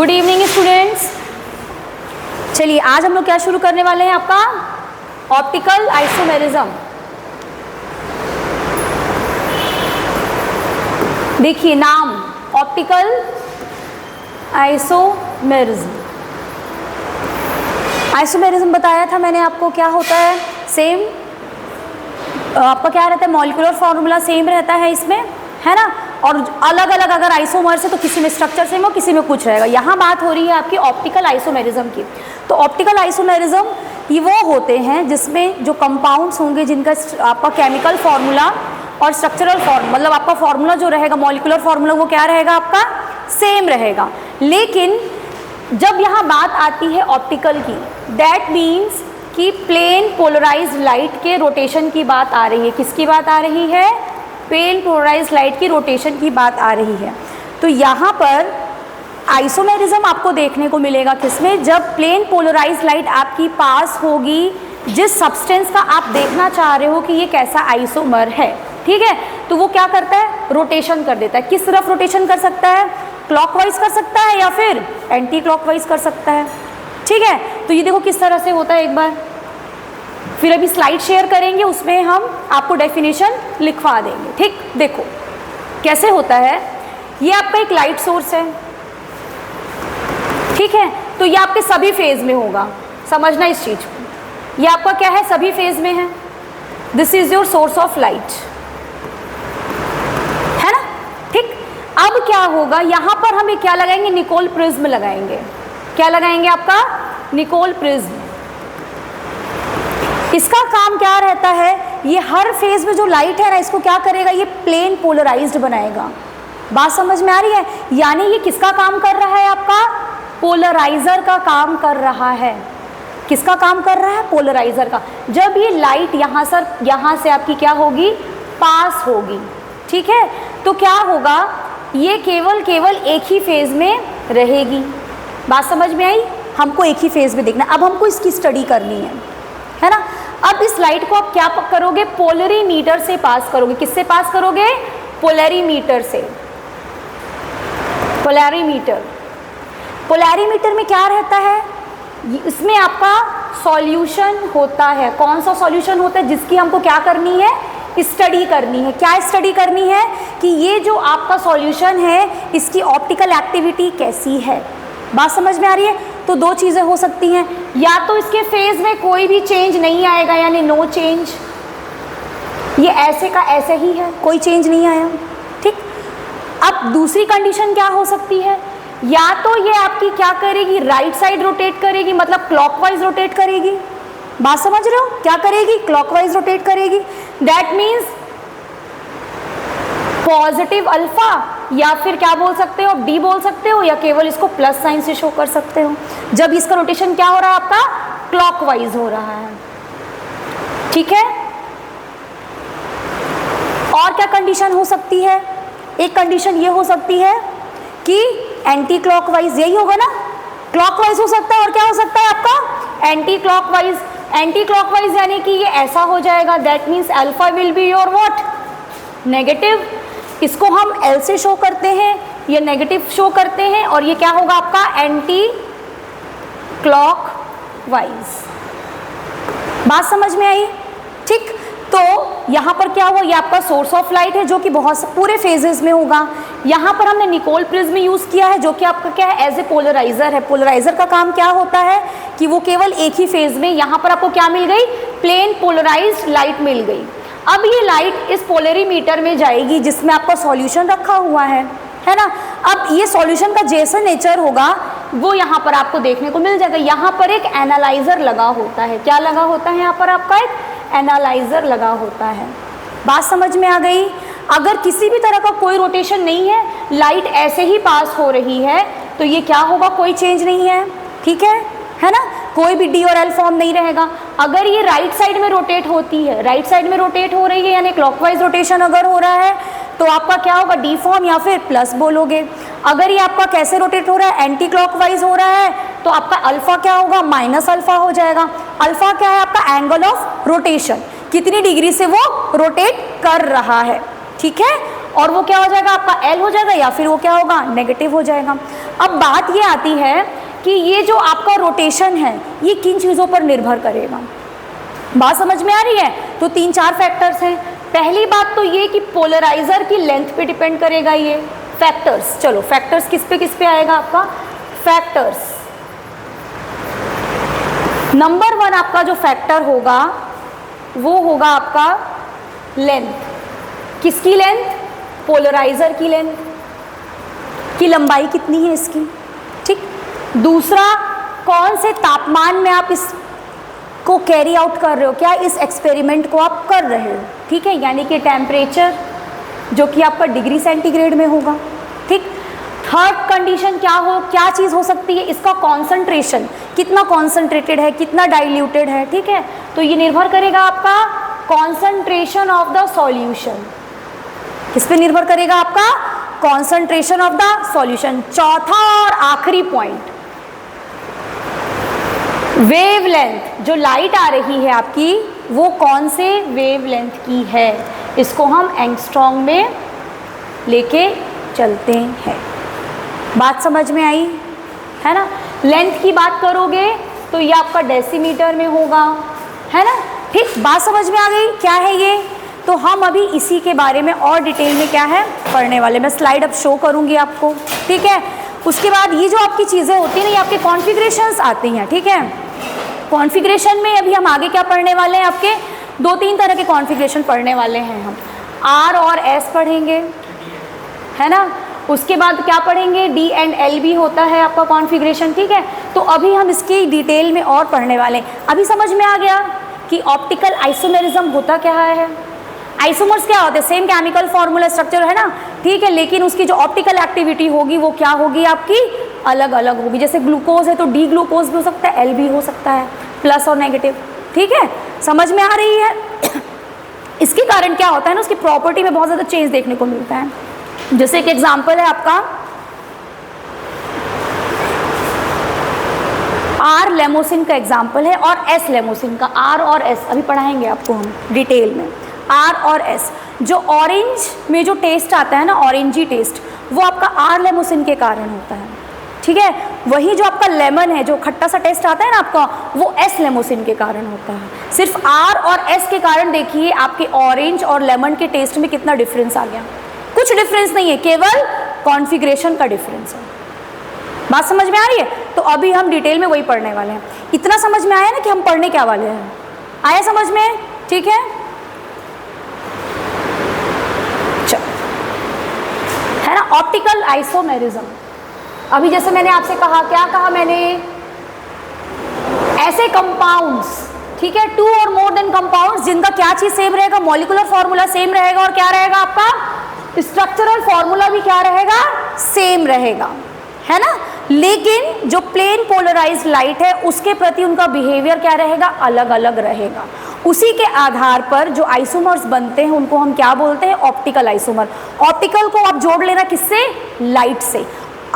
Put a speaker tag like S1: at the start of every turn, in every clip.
S1: Good evening students. चलिए आज हम लोग क्या शुरू करने वाले हैं, आपका ऑप्टिकल आइसोमेरिज्म। देखिए नाम ऑप्टिकल आइसोमेरिज्म। आइसोमेरिज्म बताया था मैंने आपको, क्या होता है, सेम आपका क्या रहता है, मॉलिक्यूलर फॉर्मूला सेम रहता है इसमें, है ना। और अलग अलग अगर आइसोमर्स है तो किसी में स्ट्रक्चर सेम हो, किसी में कुछ रहेगा। यहाँ बात हो रही है आपकी ऑप्टिकल आइसोमेरिज्म की। तो ऑप्टिकल आइसोमेरिज्म ये वो होते हैं जिसमें जो कंपाउंड्स होंगे जिनका आपका केमिकल फार्मूला और स्ट्रक्चरल फार्मूला, मतलब आपका फार्मूला जो रहेगा मॉलिक्यूलर फार्मूला, वो क्या रहेगा, आपका सेम रहेगा। लेकिन जब यहाँ बात आती है ऑप्टिकल की, दैट मीन्स कि प्लेन पोलराइज्ड लाइट के रोटेशन की बात आ रही है। किसकी बात आ रही है? प्लेन पोलराइज्ड लाइट की रोटेशन की बात आ रही है। तो यहाँ पर आइसोमेरिज्म आपको देखने को मिलेगा किसमें, जब प्लेन पोलराइज्ड लाइट आपकी पास होगी जिस सब्सटेंस का आप देखना चाह रहे हो कि ये कैसा आइसोमर है, ठीक है। तो वो क्या करता है, रोटेशन कर देता है। किस तरफ रोटेशन कर सकता है? क्लॉकवाइज कर सकता है या फिर एंटी क्लॉकवाइज कर सकता है, ठीक है। तो ये देखो किस तरह से होता है, एक बार फिर अभी स्लाइड शेयर करेंगे, उसमें हम आपको डेफिनेशन लिखवा देंगे, ठीक। देखो कैसे होता है, ये आपका एक लाइट सोर्स है, ठीक है। तो ये आपके सभी फेज में होगा, समझना इस चीज को। ये आपका क्या है, सभी फेज में है। This is your source of light, है ना, ठीक। अब क्या होगा, यहां पर हमें क्या लगाएंगे, निकोल प्रिज्म लगाएंगे। क्या लगाएंगे, आपका निकोल प्रिज्म। इसका काम क्या रहता है, ये हर फेज में जो लाइट है ना, इसको क्या करेगा, ये प्लेन पोलराइज्ड बनाएगा। बात समझ में आ रही है? यानी ये किसका काम कर रहा है, आपका पोलराइजर का काम कर रहा है। किसका काम कर रहा है? पोलराइजर का। जब ये लाइट यहाँ से आपकी क्या होगी, पास होगी, ठीक है। तो क्या होगा, ये केवल एक ही फेज में रहेगी। बात समझ में आई? हमको एक ही फेज में देखना। अब हमको इसकी स्टडी करनी है ना। अब इस लाइट को आप क्या करोगे, पोलरीमीटर से पास करोगे। किससे पास करोगे? पोलरीमीटर से। पोलरीमीटर में क्या रहता है, इसमें आपका सॉल्यूशन होता है। कौन सा सॉल्यूशन होता है, जिसकी हमको क्या करनी है, स्टडी करनी है। क्या स्टडी करनी है कि ये जो आपका सॉल्यूशन है इसकी ऑप्टिकल एक्टिविटी कैसी है। बात समझ में आ रही है? तो दो चीज़ें हो सकती हैं, या तो इसके फेज में कोई भी चेंज नहीं आएगा, यानी नो चेंज, ये ऐसे का ऐसे ही है, कोई चेंज नहीं आया, ठीक। अब दूसरी कंडीशन क्या हो सकती है, या तो ये आपकी क्या करेगी, राइट साइड रोटेट करेगी, मतलब क्लॉकवाइज रोटेट करेगी। बात समझ रहे हो? क्या करेगी, क्लॉकवाइज रोटेट करेगी। दैट मीन्स पॉजिटिव अल्फा, या फिर क्या बोल सकते हो, डी बोल सकते हो, या केवल इसको प्लस साइन से शो कर सकते हो। जब इसका रोटेशन क्या हो रहा है, आपका क्लॉकवाइज हो रहा है, ठीक है। और क्या कंडीशन हो सकती है, एक कंडीशन ये हो सकती है कि एंटी क्लॉकवाइज, यही होगा ना, क्लॉकवाइज हो सकता है। और क्या हो सकता है आपका, एंटी क्लॉकवाइज। एंटी क्लॉकवाइज यानी कि ये ऐसा हो जाएगा, that means alpha will be your what, negative. इसको हम L से शो करते हैं, ये नेगेटिव शो करते हैं, और ये क्या होगा आपका, एंटी क्लॉकवाइज। बात समझ में आई, ठीक। तो यहाँ पर क्या हुआ, ये आपका सोर्स ऑफ लाइट है जो कि बहुत पूरे फेजेस में होगा। यहाँ पर हमने निकोल प्रिज्म यूज़ किया है जो कि आपका क्या है, एज ए पोलराइजर है। पोलराइजर का काम क्या होता है कि वो केवल एक ही फेज में, यहाँ पर आपको क्या मिल गई, प्लेन पोलराइज्ड लाइट मिल गई। अब ये लाइट इस पोलरीमीटर में जाएगी जिसमें आपका सॉल्यूशन रखा हुआ है ना। अब ये सॉल्यूशन का जैसा नेचर होगा वो यहाँ पर आपको देखने को मिल जाएगा। यहाँ पर एक एनालाइजर लगा होता है। क्या लगा होता है, यहाँ पर आपका एक एनालाइजर लगा होता है। बात समझ में आ गई? अगर किसी भी तरह का कोई रोटेशन नहीं है, लाइट ऐसे ही पास हो रही है, तो ये क्या होगा, कोई चेंज नहीं है, ठीक है ना। कोई भी डी और एल फॉर्म नहीं रहेगा। अगर ये राइट साइड में रोटेट होती है, राइट साइड में रोटेट हो रही है, यानी क्लॉकवाइज रोटेशन अगर हो रहा है, तो आपका क्या होगा, डी फॉर्म या फिर प्लस बोलोगे। अगर ये आपका कैसे रोटेट हो रहा है, एंटी क्लॉकवाइज हो रहा है, तो आपका अल्फा क्या होगा, माइनस अल्फा हो जाएगा। अल्फा क्या है, आपका एंगल ऑफ रोटेशन, कितनी डिग्री से वो रोटेट कर रहा है, ठीक है। और वो क्या हो जाएगा आपका L हो जाएगा, या फिर वो क्या होगा, नेगेटिव हो जाएगा। अब बात ये आती है कि ये जो आपका रोटेशन है ये किन चीज़ों पर निर्भर करेगा। बात समझ में आ रही है? तो 3-4 फैक्टर्स हैं। पहली बात तो ये कि पोलराइजर की लेंथ पे डिपेंड करेगा ये फैक्टर्स। चलो फैक्टर्स किस पे आएगा आपका, फैक्टर्स नंबर 1 आपका जो फैक्टर होगा वो होगा आपका लेंथ। किसकी लेंथ, पोलराइजर की लेंथ, की लंबाई कितनी है इसकी, ठीक। दूसरा, कौन से तापमान में आप इसको कैरी आउट कर रहे हो, क्या इस एक्सपेरिमेंट को आप कर रहे हो, ठीक है, यानी कि टेम्परेचर जो कि आपका डिग्री सेंटीग्रेड में होगा, ठीक। थर्ड कंडीशन क्या चीज़ हो सकती है, इसका कॉन्सेंट्रेशन कितना कॉन्सेंट्रेटेड है, कितना डाइल्यूटेड है, ठीक है। तो ये निर्भर करेगा आपका कॉन्सेंट्रेशन ऑफ द सॉल्यूशन। किस पे निर्भर करेगा आपका, कॉन्सेंट्रेशन ऑफ द सॉल्यूशन। चौथा और आखिरी पॉइंट, वेवलेंथ, जो लाइट आ रही है आपकी वो कौन से वेवलेंथ की है, इसको हम एंगस्ट्रॉम में लेके चलते हैं। बात समझ में आई है ना। लेंथ की बात करोगे तो ये आपका डेसीमीटर में होगा, है ना, ठीक। बात समझ में आ गई क्या है ये। तो हम अभी इसी के बारे में और डिटेल में क्या है पढ़ने वाले। मैं स्लाइड अब शो करूंगी आपको, ठीक है। उसके बाद ये जो आपकी चीज़ें होती हैं ना, ये आपके कॉन्फ़िगरेशंस आती हैं, ठीक है। कॉन्फ़िगरेशन में अभी हम आगे क्या पढ़ने वाले हैं, आपके 2-3 तरह के कॉन्फ़िगरेशन पढ़ने वाले हैं हम। R और S पढ़ेंगे, है ना। उसके बाद क्या पढ़ेंगे, D एंड L भी होता है आपका कॉन्फ़िगरेशन, ठीक है। तो अभी हम इसकी डिटेल में और पढ़ने वाले हैं। अभी समझ में आ गया कि ऑप्टिकल आइसोमेरिज्म होता क्या है। आइसोमर्स क्या होते हैं, सेम केमिकल फॉर्मूला स्ट्रक्चर है ना, ठीक है, लेकिन उसकी जो ऑप्टिकल एक्टिविटी होगी वो क्या होगी आपकी, अलग अलग होगी। जैसे ग्लूकोज है तो डी ग्लूकोज भी हो सकता है, एल भी हो सकता है, प्लस और नेगेटिव, ठीक है। समझ में आ रही है। इसके कारण क्या होता है ना, उसकी प्रॉपर्टी में बहुत ज़्यादा चेंज देखने को मिलता है। जैसे एक एग्जाम्पल है आपका आर लेमोसिन का एग्जाम्पल है और एस लेमोसिन का। आर और एस अभी पढ़ाएंगे आपको हम डिटेल में। आर और एस, जो ऑरेंज में जो टेस्ट आता है ना, ऑरेंजी टेस्ट, वो आपका आर लेमोसिन के कारण होता है, ठीक है। वही जो आपका लेमन है, जो खट्टा सा टेस्ट आता है ना आपका, वो एस लेमोसिन के कारण होता है। सिर्फ आर और एस के कारण देखिए आपके ऑरेंज और लेमन के टेस्ट में कितना डिफरेंस आ गया। कुछ डिफरेंस नहीं है, केवल कॉन्फ़िगरेशन का डिफरेंस है। बात समझ में आ रही है। तो अभी हम डिटेल में वही पढ़ने वाले हैं। इतना समझ में आया ना कि हम पढ़ने क्या वाले हैं, आया समझ में, ठीक है। है ना, ऑप्टिकल आइसोमेरिज्म। अभी जैसे मैंने आपसे कहा, क्या कहा मैंने, ऐसे कंपाउंड्स, ठीक है, 2 और मोर देन कंपाउंड्स जिनका क्या चीज सेम रहेगा, मॉलिक्यूलर फॉर्मूला सेम रहेगा, और क्या रहेगा आपका स्ट्रक्चरल फॉर्मूला भी क्या रहेगा, सेम रहेगा, है ना। लेकिन जो प्लेन पोलराइज्ड लाइट है उसके प्रति उनका बिहेवियर क्या रहेगा, अलग अलग रहेगा। उसी के आधार पर जो आइसोमर्स बनते हैं उनको हम क्या बोलते हैं, ऑप्टिकल आइसोमर। ऑप्टिकल को आप जोड़ लेना किससे, लाइट से।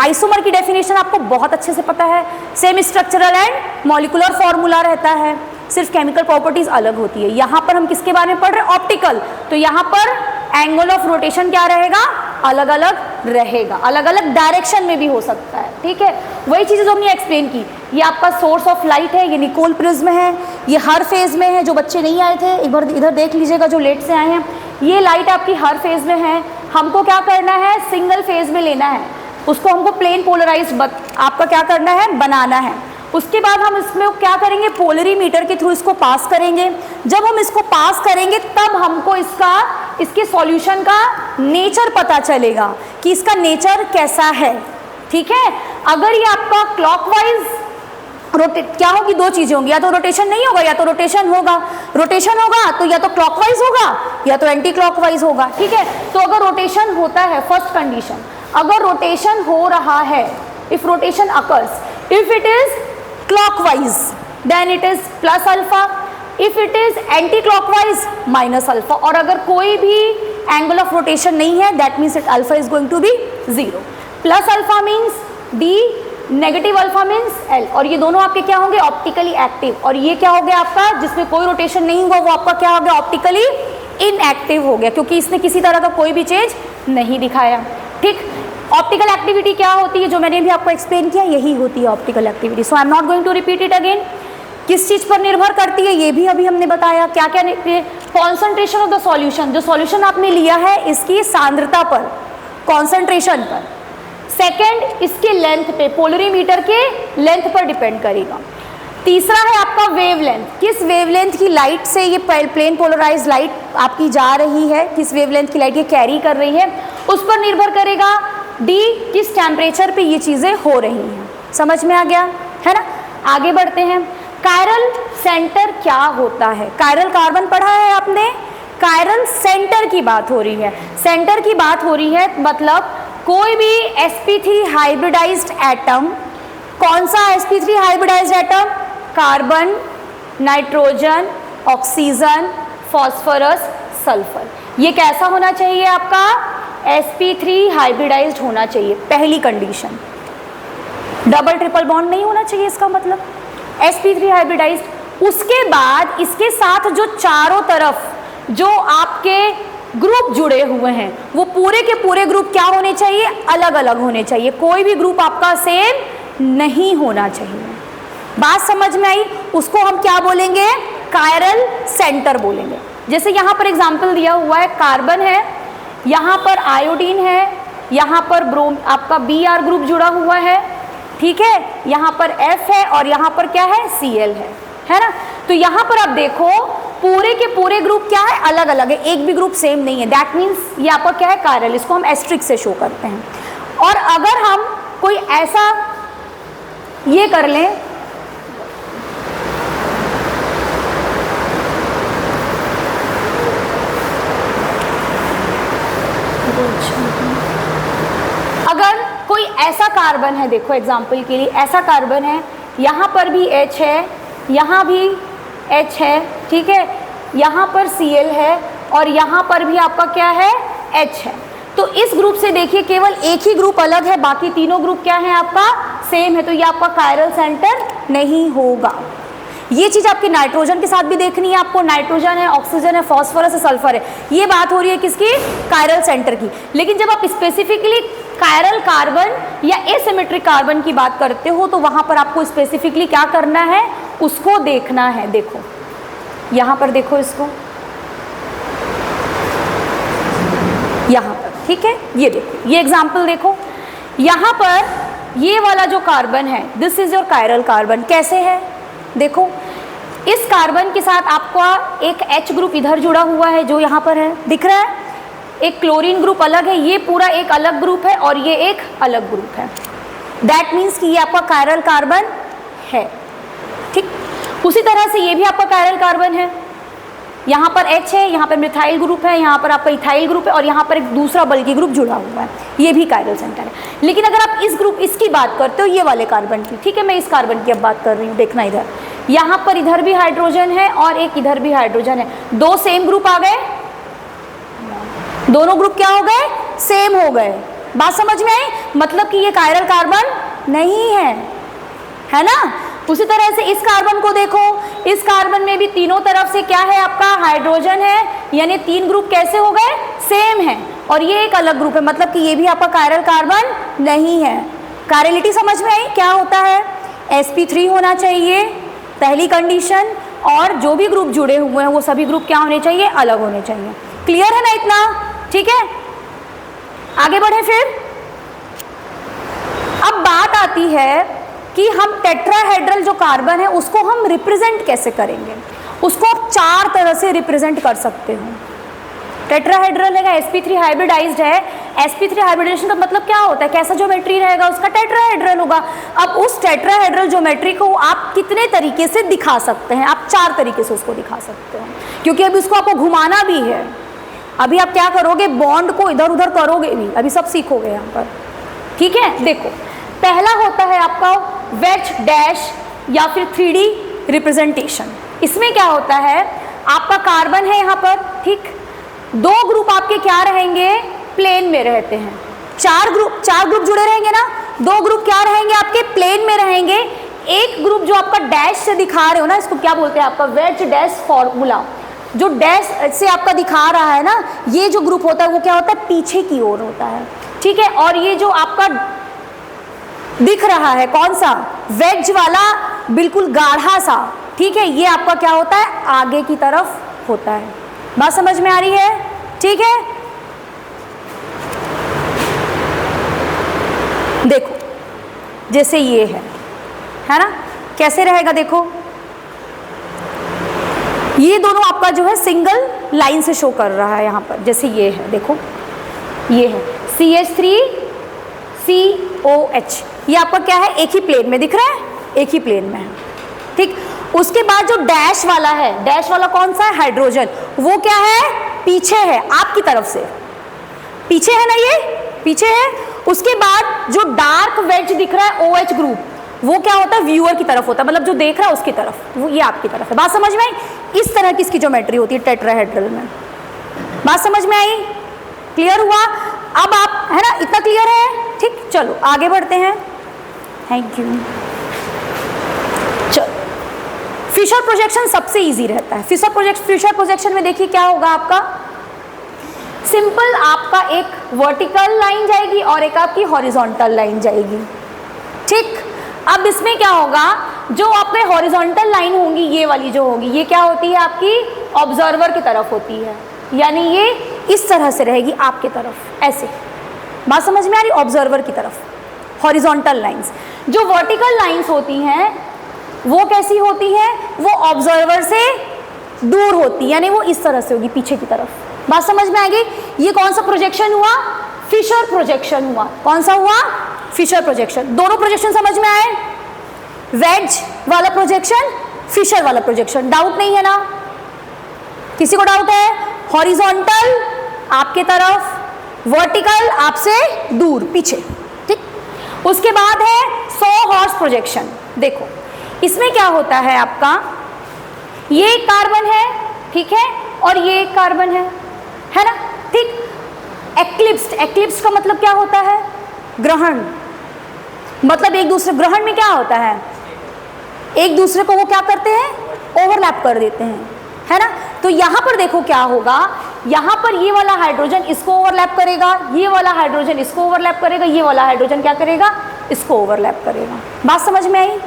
S1: आइसोमर की डेफिनेशन आपको बहुत अच्छे से पता है, same structural and molecular formula रहता है, सिर्फ केमिकल प्रॉपर्टीज अलग होती है। यहाँ पर हम किसके बारे में पढ़ रहे हैं, ऑप्टिकल। तो यहाँ पर एंगल ऑफ रोटेशन क्या रहेगा, अलग अलग रहेगा, अलग अलग डायरेक्शन में भी हो सकता है, ठीक है। वही चीज़ें जो हमने एक्सप्लेन की, ये आपका सोर्स ऑफ लाइट है, ये निकोल प्रिज्म है, ये हर फेज में है। जो बच्चे नहीं आए थे एक बार इधर देख लीजिएगा, जो लेट से आए हैं, ये लाइट आपकी हर फेज में है। हमको क्या करना है, सिंगल फेज में लेना है, उसको हमको प्लेन पोलराइज्ड आपका क्या करना है, बनाना है। उसके बाद हम इसमें क्या करेंगे, पोलरीमीटर के थ्रू इसको पास करेंगे। जब हम इसको पास करेंगे तब हमको इसके सॉल्यूशन का नेचर पता चलेगा कि इसका नेचर कैसा है, ठीक है। अगर ये आपका क्लॉकवाइज रोटेट, क्या होगी, 2 चीजें होंगी, या तो रोटेशन नहीं होगा या तो रोटेशन होगा। रोटेशन होगा तो या तो क्लॉकवाइज होगा या तो एंटी क्लॉकवाइज होगा, ठीक है। तो अगर रोटेशन होता है, फर्स्ट कंडीशन, अगर रोटेशन हो रहा है, if rotation occurs, if it is clockwise then it is plus alpha, if it is anti clockwise minus alpha, और अगर कोई भी angle of rotation नहीं है that means that alpha is going to be 0. plus alpha means D, negative alpha means L, और ये दोनों आपके क्या होंगे, ऑप्टिकली एक्टिव। और ये क्या हो गया आपका, जिसमें कोई रोटेशन नहीं हुआ वो आपका क्या हो गया, ऑप्टिकली इनएक्टिव हो गया क्योंकि इसने किसी तरह का कोई भी चेंज नहीं दिखाया। ठीक, ऑप्टिकल एक्टिविटी क्या होती है, जो मैंने भी आपको एक्सप्लेन किया, यही होती है optical activity. So I am not going to repeat it again. किस चीज़ पर निर्भर करती है ये भी अभी हमने बताया, क्या क्या, कॉन्सेंट्रेशन ऑफ द सॉल्यूशन, जो सॉल्यूशन आपने लिया है इसकी सांद्रता पर, कॉन्सेंट्रेशन पर। सेकेंड, इसके लेंथ पे, पोलरीमीटर के लेंथ पर डिपेंड करेगा। तीसरा है आपका वेवलेंथ, किस वेवलेंथ की लाइट से ये प्लेन पोलराइज लाइट आपकी जा रही है, किस वेवलेंथ की लाइट ये कैरी कर रही है, उस पर निर्भर करेगा। डी, किस टेम्परेचर पे ये चीज़ें हो रही हैं। समझ में आ गया है ना। आगे बढ़ते हैं। कायरल सेंटर क्या होता है, कायरल कार्बन पढ़ा है आपने, कायरल सेंटर की बात हो रही है। सेंटर की बात हो रही है मतलब कोई भी sp3 हाइब्रिडाइज्ड एटम, कौन सा sp3 hybridized atom, carbon, nitrogen, oxygen, phosphorus, sulphur, ये कैसा होना चाहिए आपका, sp3 हाइब्रिडाइज्ड होना चाहिए। पहली कंडीशन, डबल ट्रिपल बॉन्ड नहीं होना चाहिए, इसका मतलब sp3 हाइब्रिडाइज्ड। उसके बाद इसके साथ जो चारों तरफ जो आपके ग्रुप जुड़े हुए हैं वो पूरे के पूरे ग्रुप क्या होने चाहिए, अलग अलग होने चाहिए, कोई भी ग्रुप आपका सेम नहीं होना चाहिए। बात समझ में आई, उसको हम क्या बोलेंगे, कायरल सेंटर बोलेंगे। जैसे यहाँ पर एग्जाम्पल दिया हुआ है, कार्बन है, यहाँ पर आयोडीन है, यहाँ पर ब्रोम आपका Br ग्रुप जुड़ा हुआ है, ठीक है, यहाँ पर F है और यहाँ पर क्या है, Cl है ना। तो यहाँ पर आप देखो पूरे के पूरे ग्रुप क्या है, अलग अलग है, एक भी ग्रुप सेम नहीं है। दैट मीन्स ये आपका क्या है, कायरल, इसको हम एस्ट्रिक से शो करते हैं। और अगर हम कोई ऐसा ये कर लें, अगर कोई ऐसा कार्बन है, देखो एग्जाम्पल के लिए ऐसा कार्बन है, यहाँ पर भी H है, यहाँ भी H है, ठीक है, यहाँ पर Cl है और यहाँ पर भी आपका क्या है, H है। तो इस ग्रुप से देखिए केवल एक ही ग्रुप अलग है, बाकी तीनों ग्रुप क्या है आपका, सेम है, तो ये आपका कायरल सेंटर नहीं होगा। ये चीज़ आपकी नाइट्रोजन के साथ भी देखनी है आपको, नाइट्रोजन है, ऑक्सीजन है, फॉस्फोरस है, सल्फर है, ये बात हो रही है किसकी, कायरल सेंटर की। लेकिन जब आप स्पेसिफिकली कायरल कार्बन या एसिमेट्रिक कार्बन की बात करते हो तो वहाँ पर आपको स्पेसिफिकली क्या करना है, उसको देखना है। देखो यहाँ पर देखो इसको, यहाँ पर, ठीक है, ये देखो, ये एग्जाम्पल देखो, यहाँ पर ये वाला जो कार्बन है, this is your chiral carbon. कैसे है, देखो इस कार्बन के साथ आपका एक H ग्रुप इधर जुड़ा हुआ है जो यहाँ पर है, दिख रहा है, एक क्लोरीन ग्रुप अलग है, ये पूरा एक अलग ग्रुप है और ये एक अलग ग्रुप है। दैट मीन्स कि ये आपका कायरल कार्बन है, ठीक। उसी तरह से ये भी आपका कायरल कार्बन है, यहाँ पर H है, यहाँ पर मिथाइल ग्रुप है, यहाँ पर आपका इथाइल ग्रुप है और यहाँ पर एक दूसरा बल्कि ग्रुप जुड़ा हुआ है, ये भी कायरल सेंटर है। लेकिन अगर आप इस ग्रुप इसकी बात करते हो, ये वाले कार्बन की, ठीक है, मैं इस कार्बन की अब बात कर रही हूँ, देखना इधर, यहाँ पर इधर भी हाइड्रोजन है और एक इधर भी हाइड्रोजन है, दो सेम ग्रुप आ गए, दोनों ग्रुप क्या हो गए, सेम हो गए। बात समझ में आई, मतलब कि ये कायरल कार्बन नहीं है ना। उसी तरह से इस कार्बन को देखो, इस कार्बन में भी तीनों तरफ से क्या है आपका, हाइड्रोजन है, यानी तीन ग्रुप कैसे हो गए, सेम है, और ये एक अलग ग्रुप है, मतलब कि ये भी आपका कायरल कार्बन नहीं है। कायरलिटी समझ में आई, क्या होता है, sp3 होना चाहिए पहली कंडीशन, और जो भी ग्रुप जुड़े हुए हैं वो सभी ग्रुप क्या होने चाहिए, अलग होने चाहिए। क्लियर है ना इतना, ठीक है। आगे बढ़े फिर, अब बात आती है कि हम टेट्राहेड्रल जो कार्बन है उसको हम रिप्रेजेंट कैसे करेंगे। उसको आप चार तरह से रिप्रेजेंट कर सकते हो। टेट्राहेड्रल है, sp3 हाइब्रिडाइज्ड है, sp3 हाइब्रिडाइजेशन का मतलब क्या होता है, कैसा ज्योमेट्री रहेगा उसका, टेट्राहेड्रल होगा। अब उस टेट्राहेड्रल ज्योमेट्री को आप कितने तरीके से दिखा सकते हैं, आप चार तरीके से उसको दिखा सकते हो, क्योंकि अभी उसको आपको घुमाना भी है। अभी आप क्या करोगे, बॉन्ड को इधर उधर करोगे भी, अभी सब सीखोगे यहाँ पर, ठीक है। देखो पहला होता है आपका वेज डैश या फिर 3D रिप्रेजेंटेशन। इसमें क्या होता है, आपका कार्बन है यहाँ पर, ठीक, दो ग्रुप आपके क्या रहेंगे, प्लेन में रहते हैं, चार ग्रुप जुड़े रहेंगे ना, दो ग्रुप क्या रहेंगे आपके, प्लेन में रहेंगे। एक ग्रुप जो आपका डैश से दिखा रहे हो ना, इसको क्या बोलते हैं आपका वेज डैश फॉर्मूला, जो डैश से आपका दिखा रहा है ना, ये जो ग्रुप होता है वो क्या होता है, पीछे की ओर होता है, ठीक है। और ये जो आपका दिख रहा है कौन सा, वेज वाला, बिल्कुल गाढ़ा सा, ठीक है, ये आपका क्या होता है, आगे की तरफ होता है। बात समझ में आ रही है, ठीक है। देखो जैसे ये है ना, कैसे रहेगा, देखो ये दोनों आपका जो है सिंगल लाइन से शो कर रहा है यहाँ पर, जैसे ये है, देखो ये है CH3COH, ये आपका क्या है, एक ही प्लेन में दिख रहा है, एक ही प्लेन में है, ठीक। उसके बाद जो डैश वाला है, डैश वाला कौन सा है, हाइड्रोजन, वो क्या है, पीछे है, आपकी तरफ से पीछे है ना, ये पीछे है। उसके बाद जो डार्क वेज दिख रहा है OH ग्रुप, वो क्या होता है, व्यूअर की तरफ होता है, मतलब जो देख रहा है उसकी तरफ, वो ये आपकी तरफ है। बात समझ में आई, इस तरह की इसकी ज्योमेट्री होती है टेट्राहेड्रल में। बात समझ में आई, क्लियर हुआ, अब आप है ना, इतना क्लियर है, ठीक। चलो आगे बढ़ते हैं, थैंक यू। चलो फिशर प्रोजेक्शन सबसे इजी रहता है। फिशर प्रोजेक्शन में देखिए क्या होगा आपका, सिंपल आपका एक वर्टिकल लाइन जाएगी और एक आपकी हॉरिजॉन्टल लाइन जाएगी, ठीक। अब इसमें क्या होगा, जो आपके हॉरिजॉन्टल लाइन होंगी, ये वाली जो होगी, ये क्या होती है, आपकी ऑब्जर्वर की तरफ होती है, यानी ये इस तरह से रहेगी आपके तरफ, ऐसे। बात समझ में आ रही, ऑब्जर्वर की तरफ हॉरिजॉन्टल लाइंस। जो वर्टिकल लाइंस होती हैं वो कैसी होती हैं, वो ऑब्जर्वर से दूर होती है, यानी वो इस तरह से होगी, पीछे की तरफ। बात समझ में आ गई, ये कौन सा प्रोजेक्शन हुआ, फिशर प्रोजेक्शन हुआ। कौन सा हुआ, फिशर प्रोजेक्शन। दोनों प्रोजेक्शन समझ में आए, वेज वाला प्रोजेक्शन, फिशर वाला प्रोजेक्शन, डाउट नहीं है ना, किसी को डाउट है। हॉरिजॉन्टल आपके तरफ, वर्टिकल आपसे दूर, पीछे, ठीक। उसके बाद है सॉ हॉर्स प्रोजेक्शन। देखो इसमें क्या होता है आपका, ये एक कार्बन है, ठीक है, और ये एक कार्बन है ना, ठीक। एक्लिप्स्ड का मतलब क्या होता है, ग्रहण, मतलब एक दूसरे, ग्रहण में क्या होता है, एक दूसरे को वो क्या करते हैं, ओवरलैप कर देते हैं, है ना। तो यहाँ पर देखो क्या होगा, यहाँ पर ये वाला हाइड्रोजन इसको ओवरलैप करेगा, ये वाला हाइड्रोजन इसको ओवरलैप करेगा, ये वाला हाइड्रोजन क्या करेगा, इसको ओवरलैप करेगा। बात समझ में आई,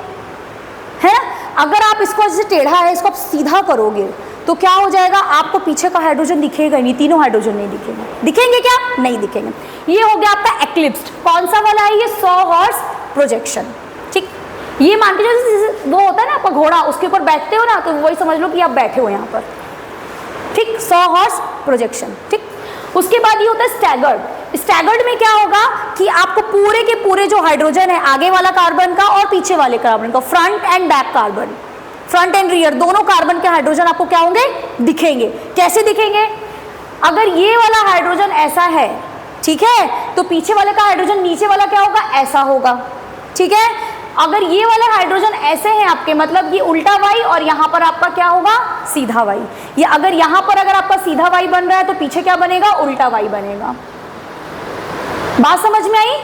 S1: है ना। अगर आप इसको जैसे टेढ़ा है, इसको आप सीधा करोगे तो क्या हो जाएगा, आपको पीछे का हाइड्रोजन दिखेगा नहीं, तीनों हाइड्रोजन नहीं दिखेंगे। दिखेंगे क्या, नहीं दिखेंगे। ये हो गया आपका एक्लिप्स्ड। कौन सा वाला है, ये सॉ हॉर्स प्रोजेक्शन, ठीक। ये मान के जो वो होता है ना आपका घोड़ा, उसके ऊपर बैठते हो ना, तो वही समझ लो कि आप बैठे हो यहाँ पर, ठीक, सॉ हॉर्स प्रोजेक्शन, ठीक। उसके बाद ये होता है स्टैगर्ड। स्टैगर्ड में क्या होगा कि आपको पूरे के पूरे जो हाइड्रोजन है, आगे वाला कार्बन का और पीछे वाले कार्बन का, front end back carbon, front end rear, दोनों कार्बन के हाइड्रोजन आपको क्या होंगे, दिखेंगे। कैसे दिखेंगे, अगर ये वाला हाइड्रोजन ऐसा है, ठीक है, तो पीछे वाले का हाइड्रोजन, नीचे वाला क्या होगा, ऐसा होगा, ठीक है। अगर ये वाला हाइड्रोजन ऐसे हैं आपके, मतलब ये उल्टा वाई और यहाँ पर आपका क्या होगा, सीधा वाई। ये अगर यहाँ पर अगर आपका सीधा वाई बन रहा है तो पीछे क्या बनेगा, उल्टा वाई बनेगा। बात समझ में आई,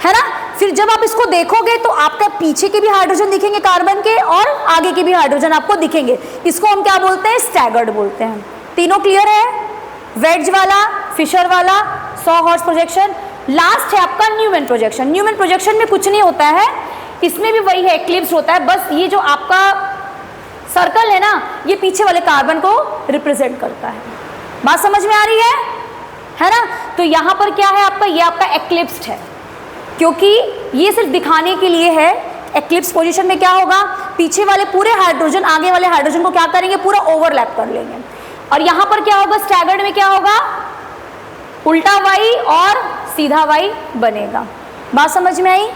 S1: है ना। फिर जब आप इसको देखोगे तो आपका पीछे के भी हाइड्रोजन दिखेंगे कार्बन के, और आगे के भी हाइड्रोजन आपको दिखेंगे। इसको हम क्या बोलते हैं, स्टैगर्ड बोलते हैं। तीनों क्लियर है, वेज वाला, फिशर वाला, सॉ हॉर्स प्रोजेक्शन। लास्ट है आपका न्यूमैन प्रोजेक्शन। न्यूमैन प्रोजेक्शन में कुछ नहीं होता है, इसमें भी वही है, एक्लिप्स होता है, बस ये जो आपका सर्कल है ना, ये पीछे वाले कार्बन को रिप्रेजेंट करता है। बात समझ में आ रही है ना। तो यहाँ पर क्या है आपका, ये आपका एक्लिप्स्ड है, क्योंकि ये सिर्फ दिखाने के लिए है। एक्लिप्स पोजीशन में क्या होगा, पीछे वाले पूरे हाइड्रोजन आगे वाले हाइड्रोजन को क्या करेंगे, पूरा ओवरलैप कर लेंगे। और यहाँ पर क्या होगा, स्टैगर्ड में क्या होगा, उल्टा वाई और सीधा वाई बनेगा। बात समझ में आई,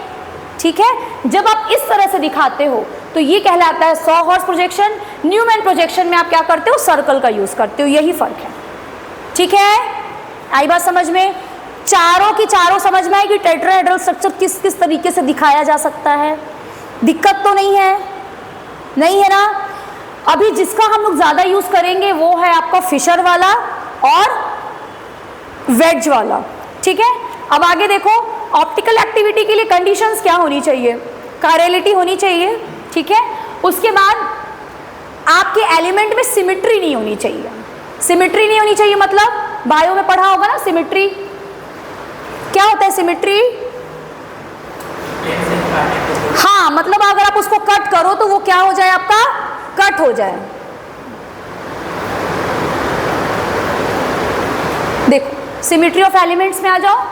S1: ठीक है। जब आप इस तरह से दिखाते हो तो ये कहलाता है sawhorse projection. Newman projection में आप क्या करते हो, सर्कल का यूज करते हो, यही फर्क है, ठीक है। आई बात समझ में, चारों की चारों समझ में आई कि टेट्राहेड्रल स्ट्रक्चर किस किस तरीके से दिखाया जा सकता है, दिक्कत तो नहीं है, नहीं है ना। अभी जिसका हम लोग ज़्यादा यूज़ करेंगे वो है आपका फिशर वाला और वेज वाला, ठीक है। अब आगे देखो, ऑप्टिकल एक्टिविटी के लिए कंडीशंस क्या होनी चाहिए, कायरलिटी होनी चाहिए, ठीक है। उसके बाद आपके एलिमेंट में सिमिट्री नहीं होनी चाहिए। सिमिट्री नहीं होनी चाहिए मतलब बायो में पढ़ा होगा ना सिमिट्री, क्या होता है सिमिट्री? हाँ, मतलब अगर आप उसको कट करो तो वो क्या हो जाए, आपका कट हो जाए। देखो सिमिट्री ऑफ एलिमेंट्स में आ जाओ।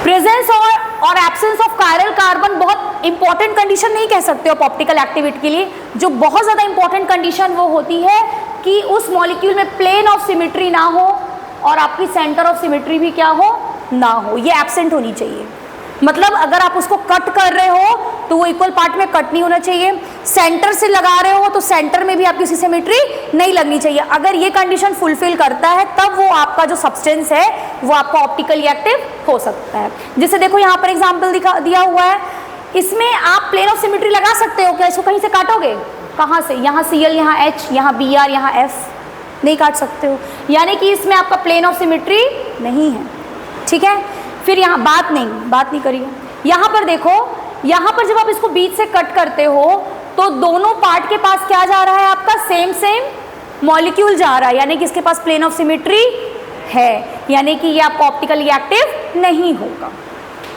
S1: प्रेजेंस और एब्सेंस ऑफ कायरल कार्बन बहुत इंपॉर्टेंट कंडीशन नहीं कह सकते हो ऑप्टिकल एक्टिविटी के लिए। जो बहुत ज्यादा इंपॉर्टेंट कंडीशन वो होती है कि उस मॉलिक्यूल में प्लेन ऑफ सिमिट्री ना हो और आपकी सेंटर ऑफ सिमिट्री भी क्या हो, ना हो, ये एब्सेंट होनी चाहिए। मतलब अगर आप उसको कट कर रहे हो तो वो इक्वल पार्ट में कट नहीं होना चाहिए, सेंटर से लगा रहे हो तो सेंटर में भी आपकी सिमिट्री नहीं लगनी चाहिए। अगर ये कंडीशन फुलफिल करता है तब वो आपका जो सब्सटेंस है वो आपका ऑप्टिकली एक्टिव हो सकता है। जैसे देखो यहाँ पर एग्जाम्पल दिया हुआ है, इसमें आप प्लेन ऑफ सिमिट्री लगा सकते हो क्या? इसको कहीं से काटोगे, कहाँ से? यहाँ Cl, यहाँ H, यहाँ Br, यहाँ F, नहीं काट सकते हो, यानी कि इसमें आपका प्लेन ऑफ सिमिट्री नहीं है। ठीक है, फिर यहाँ बात नहीं करिए। यहाँ पर देखो, यहाँ पर जब आप इसको बीच से कट करते हो तो दोनों पार्ट के पास क्या जा रहा है, आपका सेम मॉलिक्यूल जा रहा है, यानी कि इसके पास प्लेन ऑफ सिमिट्री है, यानी कि ये आपको ऑप्टिकली एक्टिव नहीं होगा।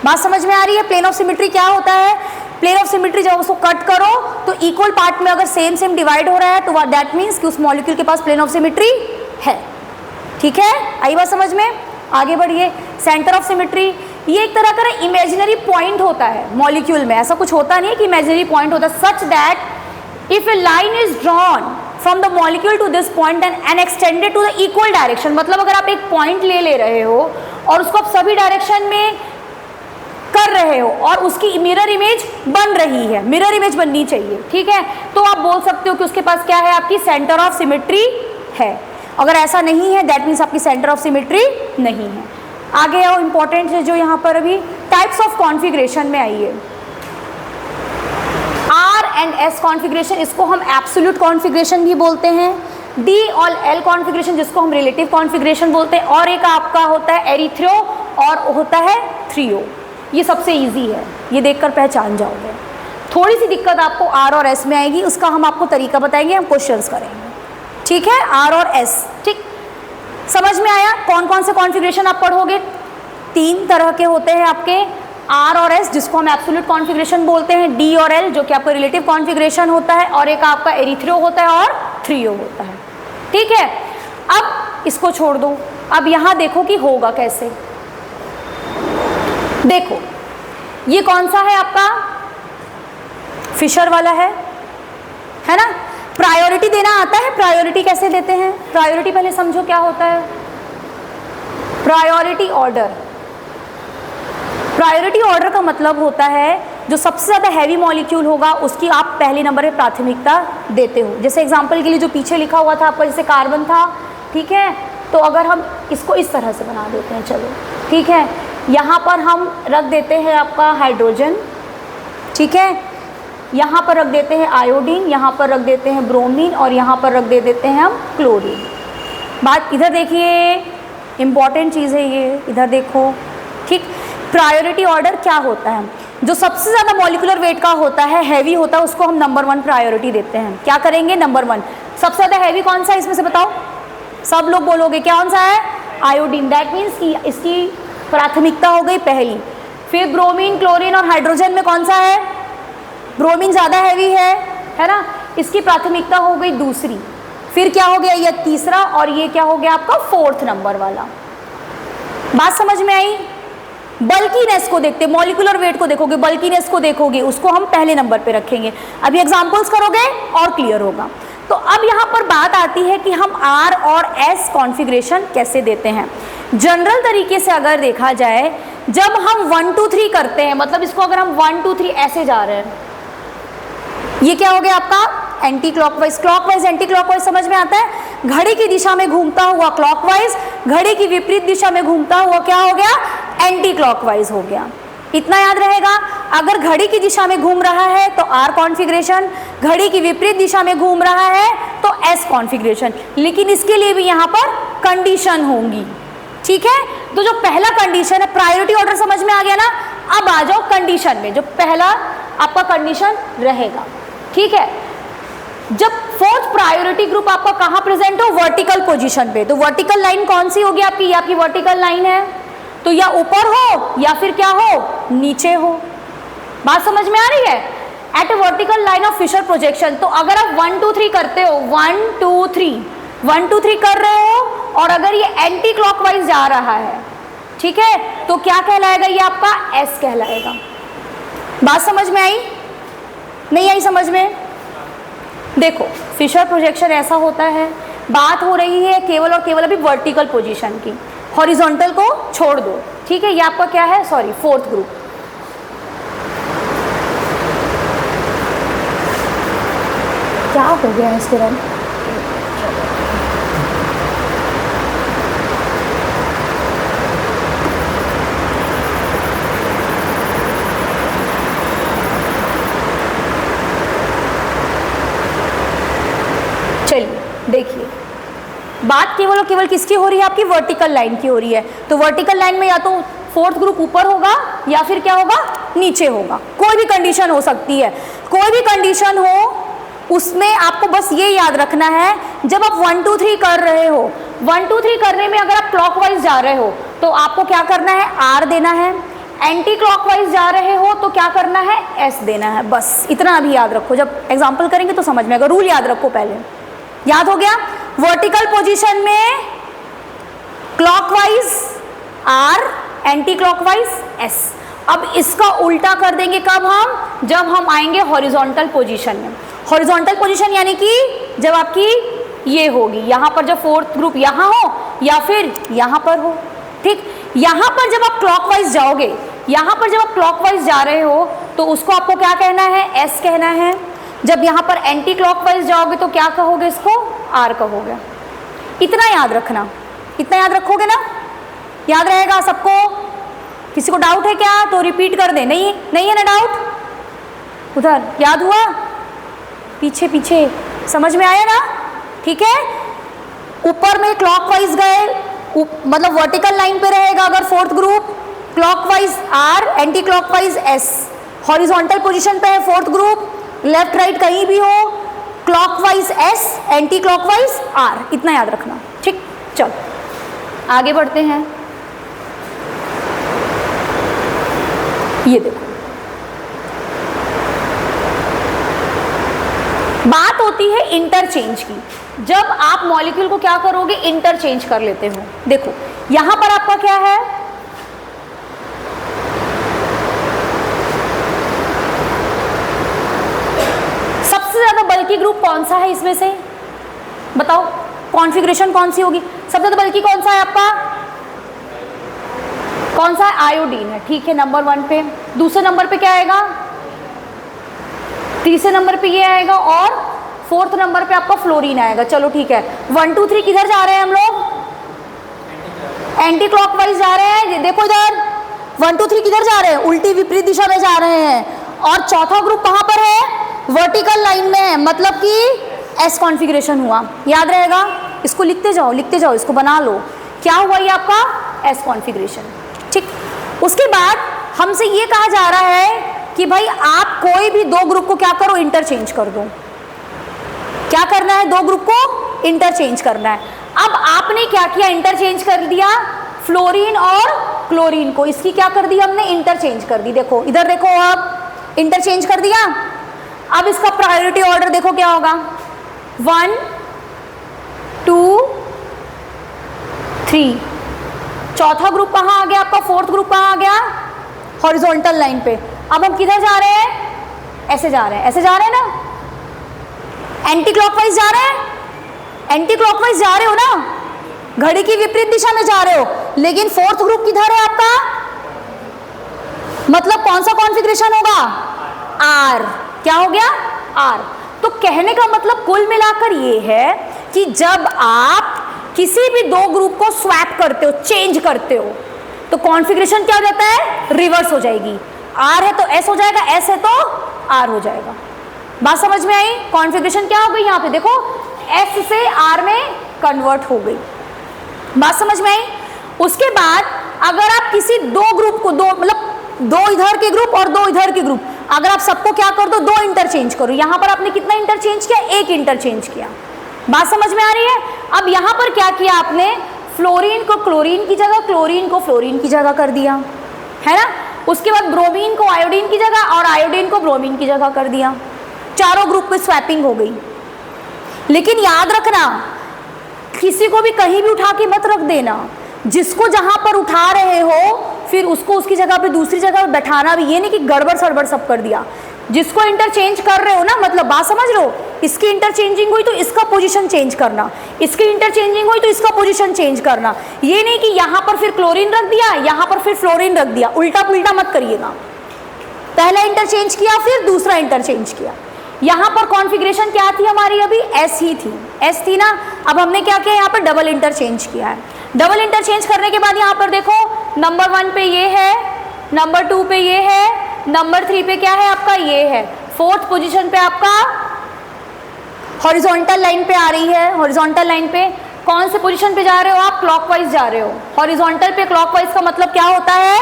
S1: बात समझ में आ रही है? प्लेन ऑफ सिमिट्री क्या होता है? प्लेन ऑफ सिमिट्री जब उसको कट करो तो इक्वल पार्ट में अगर सेम डिवाइड हो रहा है तो दैट मीन्स कि उस मॉलिक्यूल के पास प्लेन ऑफ सिमिट्री है। ठीक है, आई बात समझ में? आगे बढ़िए। सेंटर ऑफ सिमिट्री ये एक तरह का इमेजिनरी पॉइंट होता है मॉलिक्यूल में, ऐसा कुछ होता नहीं है कि इमेजिनरी पॉइंट होता है। Such that if a line is drawn from the molecule to this point and extended to the equal direction, मतलब अगर आप एक पॉइंट ले रहे हो और उसको आप सभी डायरेक्शन में कर रहे हो और उसकी मिरर इमेज बन रही है, मिरर इमेज बननी चाहिए, ठीक है, तो आप बोल सकते हो कि उसके पास क्या है, आपकी सेंटर ऑफ सिमिट्री है। अगर ऐसा नहीं है दैट मीन्स आपकी सेंटर ऑफ सिमिट्री नहीं है। आगे आओ, इंपॉर्टेंट है जो यहाँ पर अभी टाइप्स ऑफ कॉन्फ़िगरेशन में आई है। आर एंड एस कॉन्फ़िगरेशन, इसको हम एब्सोल्यूट कॉन्फ़िगरेशन भी बोलते हैं। डी और एल कॉन्फ़िगरेशन जिसको हम रिलेटिव कॉन्फ़िगरेशन बोलते हैं, और एक आपका होता है एरिथ्रो और होता है थ्रियो। ये सबसे इजी है, ये देखकर पहचान जाओगे। थोड़ी सी दिक्कत आपको आर और एस में आएगी, उसका हम आपको तरीका बताएंगे, हम क्वेश्चंस करेंगे। ठीक है, आर और एस, ठीक समझ में आया? कौन कौन से कॉन्फ़िगरेशन आप पढ़ोगे? 3 तरह के होते हैं आपके आर और एस, जिसको हम एब्सोल्यूट कॉन्फ़िगरेशन बोलते हैं। डी और एल जो कि आपका रिलेटिव कॉन्फ़िगरेशन होता है, और एक आपका एरिथ्रो होता है और थ्रियो होता है। ठीक है, अब इसको छोड़ दो, अब यहाँ देखो कि होगा कैसे। देखो ये कौन सा है आपका, फिशर वाला है ना? प्रायोरिटी देना आता है? प्रायोरिटी कैसे देते हैं? प्रायोरिटी पहले समझो क्या होता है। प्रायोरिटी ऑर्डर, प्रायोरिटी ऑर्डर का मतलब होता है जो सबसे ज़्यादा हैवी मॉलिक्यूल होगा उसकी आप पहले नंबर पे प्राथमिकता देते हो। जैसे एग्जांपल के लिए जो पीछे लिखा हुआ था आपका, जैसे कार्बन था, ठीक है, तो अगर हम इसको इस तरह से बना देते हैं, चलो ठीक है, यहाँ पर हम रख देते हैं आपका हाइड्रोजन, ठीक है, यहाँ पर रख देते हैं आयोडीन, यहाँ पर रख देते हैं ब्रोमीन, और यहाँ पर रख देते हैं हम क्लोरीन। बात इधर देखिए, इम्पॉर्टेंट चीज़ है ये, इधर देखो, ठीक। प्रायोरिटी ऑर्डर क्या होता है? जो सबसे ज़्यादा मॉलिक्यूलर वेट का होता है, हैवी होता है, उसको हम नंबर 1 प्रायोरिटी देते हैं। क्या करेंगे? नंबर 1। सबसे ज़्यादा हैवी कौन सा है इसमें से बताओ? सब लोग बोलोगे कौन सा है? आयोडीन। दैट मीन्स कि इसकी प्राथमिकता हो गई पहली। फिर ब्रोमीन, क्लोरीन और हाइड्रोजन में कौन सा है? ब्रोमीन ज़्यादा हैवी है ना, इसकी प्राथमिकता हो गई दूसरी। फिर क्या हो गया? ये तीसरा, और ये क्या हो गया आपका 4th नंबर वाला। बात समझ में आई? बल्कीनेस को देखते, मॉलिक्यूलर वेट को देखोगे, बल्कीनेस को देखोगे, उसको हम पहले नंबर पे रखेंगे। अभी एग्जांपल्स करोगे और क्लियर होगा। तो अब यहाँ पर बात आती है कि हम आर और एस कॉन्फ़िगरेशन कैसे देते हैं। जनरल तरीके से अगर देखा जाए, जब हम 1 2 3 करते हैं, मतलब इसको अगर हम 1 2 3 ऐसे जा रहे हैं, ये क्या हो गया आपका? Anti clockwise. Clockwise anti clockwise समझ में आता है? घड़ी की दिशा में घूमता हुआ क्लॉकवाइज, घड़ी की विपरीत दिशा में घूमता हुआ क्या हो गया? एंटी क्लॉकवाइज हो गया। इतना याद रहेगा। अगर घड़ी की दिशा में घूम रहा है तो आर कॉन्फ़िगरेशन, घड़ी की विपरीत दिशा में घूम रहा है तो एस कॉन्फ़िगरेशन। लेकिन इसके लिए भी यहाँ पर कंडीशन होंगी, ठीक है। तो जो पहला कंडीशन है, प्रायोरिटी ऑर्डर समझ में आ गया ना? अब आ जाओ कंडीशन में, जो पहला आपका कंडीशन रहेगा, ठीक है। जब फोर्थ प्रायोरिटी ग्रुप आपका कहाँ प्रेजेंट हो, वर्टिकल पोजीशन पे, तो वर्टिकल लाइन कौन सी होगी आपकी, ये आपकी वर्टिकल लाइन है, तो या ऊपर हो या फिर क्या हो, नीचे हो। बात समझ में आ रही है? At a vertical line of Fischer projection, तो अगर आप 1 2 3 करते हो, 1 2 3 1 2 3 कर रहे हो, और अगर ये एंटी क्लॉकवाइज जा रहा है, ठीक है, तो क्या कहलाएगा, ये आपका एस कहलाएगा। बात समझ में आई, नहीं आई समझ में? देखो फिशर प्रोजेक्शन ऐसा होता है, बात हो रही है केवल और केवल अभी वर्टिकल पोजीशन की, हॉरिजॉन्टल को छोड़ दो, ठीक है। ये आपका क्या है, सॉरी फोर्थ ग्रुप। क्या हो गया है इसके रंग? चलिए देखिए, बात केवल और केवल किसकी हो रही है, आपकी वर्टिकल लाइन की हो रही है। तो वर्टिकल लाइन में या तो फोर्थ ग्रुप ऊपर होगा या फिर क्या होगा, नीचे होगा, कोई भी कंडीशन हो सकती है। कोई भी कंडीशन हो उसमें आपको बस ये याद रखना है, जब आप 1 2 3 कर रहे हो, 1 2 3 करने में अगर आप क्लॉकवाइज जा रहे हो तो आपको क्या करना है, आर देना है। एंटी क्लॉकवाइज जा रहे हो तो क्या करना है, एस देना है। बस इतना अभी याद रखो, जब एग्जाम्पल करेंगे तो समझ में आएगा। रूल याद रखो पहले, याद हो गया? वर्टिकल पोजीशन में clockwise R, anticlockwise S. अब इसका उल्टा कर देंगे कब हम, जब हम आएंगे हॉरिजॉन्टल पोजीशन में। हॉरिजॉन्टल पोजीशन यानी कि जब आपकी ये होगी, यहाँ पर जब फोर्थ ग्रुप यहाँ हो या फिर यहाँ पर हो, ठीक। यहाँ पर जब आप क्लॉकवाइज जाओगे, यहाँ पर जब आप क्लॉकवाइज जा रहे हो तो उसको आपको क्या कहना है, एस कहना है। जब यहाँ पर एंटी क्लॉकवाइज जाओगे तो क्या कहोगे, इसको आर कहोगे। इतना याद रखना, इतना याद रखोगे ना, याद रहेगा सबको? किसी को डाउट है क्या तो रिपीट कर दे। नहीं, नहीं है ना डाउट? उधर याद हुआ, पीछे पीछे समझ में आया ना? ठीक है, ऊपर में क्लॉकवाइज गए, मतलब वर्टिकल लाइन पे रहेगा अगर fourth group, clockwise R, anticlockwise S. Horizontal position पे है फोर्थ ग्रुप, लेफ्ट राइट कहीं भी हो, clockwise S, anticlockwise R. इतना याद रखना, ठीक। चलो आगे बढ़ते हैं। ये देखो, बात होती है इंटरचेंज की। जब आप मॉलिक्यूल को क्या करोगे, इंटरचेंज कर लेते हो। देखो यहां पर आपका क्या है, सबसे ज्यादा बल्की ग्रुप कौन सा है इसमें से, बताओ कॉन्फ़िगरेशन कौन सी होगी? सबसे ज्यादा बल्की कौन सा है आपका, कौन सा है? आयोडीन है, ठीक है, नंबर 1 पे। दूसरे नंबर पे क्या आएगा, तीसरे नंबर पे ये आएगा, और फोर्थ नंबर पे आपका फ्लोरीन आएगा। चलो ठीक है, 1 2 3 किधर जा रहे हैं हम लोग, एंटी क्लॉकवाइज जा रहे हैं। देखो इधर 1 2 3 किधर जा रहे हैं, उल्टी विपरीत दिशा में जा रहे हैं। और चौथा ग्रुप कहाँ पर है, वर्टिकल लाइन में है, मतलब कि एस कॉन्फ़िगरेशन हुआ। याद रहेगा, इसको लिखते जाओ, लिखते जाओ, इसको बना लो। क्या हुआ ये आपका एस कॉन्फ़िगरेशन, ठीक। उसके बाद हमसे ये कहा जा रहा है कि भाई आप कोई भी दो ग्रुप को क्या करो, इंटरचेंज कर दो। क्या करना है, दो ग्रुप को इंटरचेंज करना है। अब आपने क्या किया, इंटरचेंज कर दिया फ्लोरीन और क्लोरीन को। इसकी क्या कर दी हमने, इंटरचेंज कर दी। देखो इधर देखो, अब इंटरचेंज कर दिया। अब इसका प्रायोरिटी ऑर्डर देखो क्या होगा, 1 2 3। चौथा ग्रुप कहाँ आ गया आपका, फोर्थ ग्रुप कहाँ आ गया, हॉरिजॉन्टल लाइन पे। अब हम किधर जा रहे हैं, ऐसे जा रहे हैं, ऐसे जा रहे हैं ना, एंटी क्लॉकवाइज जा रहे हैं, एंटी क्लॉकवाइज जा रहे हो ना, घड़ी की विपरीत दिशा में जा रहे हो। लेकिन फोर्थ ग्रुप किधर है आपका, मतलब कौन सा कॉन्फ़िगरेशन होगा, आर। क्या हो गया, आर। तो कहने का मतलब कुल मिलाकर ये है कि जब आप किसी भी दो ग्रुप को स्वैप करते हो, चेंज करते हो, तो कॉन्फ़िगरेशन क्या हो जाता है, रिवर्स हो जाएगी। आर है तो एस हो जाएगा, एस है तो आर हो जाएगा। बात समझ में आई? कॉन्फ़िगरेशन क्या हो गई यहाँ पे, देखो एस से आर में कन्वर्ट हो गई। बात समझ में आई? उसके बाद अगर आप किसी दो ग्रुप को, दो मतलब दो इधर के ग्रुप और दो इधर के ग्रुप, अगर आप सबको क्या कर दो, 2 इंटरचेंज करो। यहाँ पर आपने कितना इंटरचेंज किया, 1 इंटरचेंज किया। बात समझ में आ रही है? अब यहाँ पर क्या किया आपने, फ्लोरीन को क्लोरीन की जगह, क्लोरीन को फ्लोरीन की जगह कर दिया, है ना। उसके बाद ब्रोमीन को आयोडीन की जगह और आयोडीन को ब्रोमीन की जगह कर दिया। चारों ग्रुप में स्वैपिंग हो गई। लेकिन याद रखना, किसी को भी कहीं भी उठा के मत रख देना। जिसको जहां पर उठा रहे हो फिर उसको उसकी जगह पे दूसरी जगह बैठाना भी, ये नहीं कि गड़बड़ सड़बड़ सब कर दिया। जिसको इंटरचेंज कर रहे हो ना, मतलब बात समझ लो, इसकी इंटरचेंजिंग हुई तो इसका पोजीशन चेंज करना, इसकी इंटरचेंजिंग हुई तो इसका पोजीशन चेंज करना। ये नहीं कि यहाँ पर फिर क्लोरीन रख दिया, यहाँ पर फिर फ्लोरीन रख दिया, उल्टा पुल्टा मत करिएगा। पहला इंटरचेंज किया फिर दूसरा इंटरचेंज किया। यहाँ पर कॉन्फ़िगरेशन क्या थी हमारी, अभी एस ही थी, एस थी ना। अब हमने क्या किया, यहाँ पर डबल इंटरचेंज किया है। डबल इंटरचेंज करने के बाद यहाँ पर देखो, नंबर 1 पे ये है, नंबर 2 पे ये है, नंबर 3 पे क्या है आपका, ये है। 4th पोजीशन पे आपका हॉरिजॉन्टल लाइन पे आ रही है। हॉरिजॉन्टल लाइन पे कौन से पोजीशन पे जा रहे हो आप, क्लॉकवाइज जा रहे हो। हॉरिजॉन्टल पे क्लॉकवाइज का मतलब क्या होता है,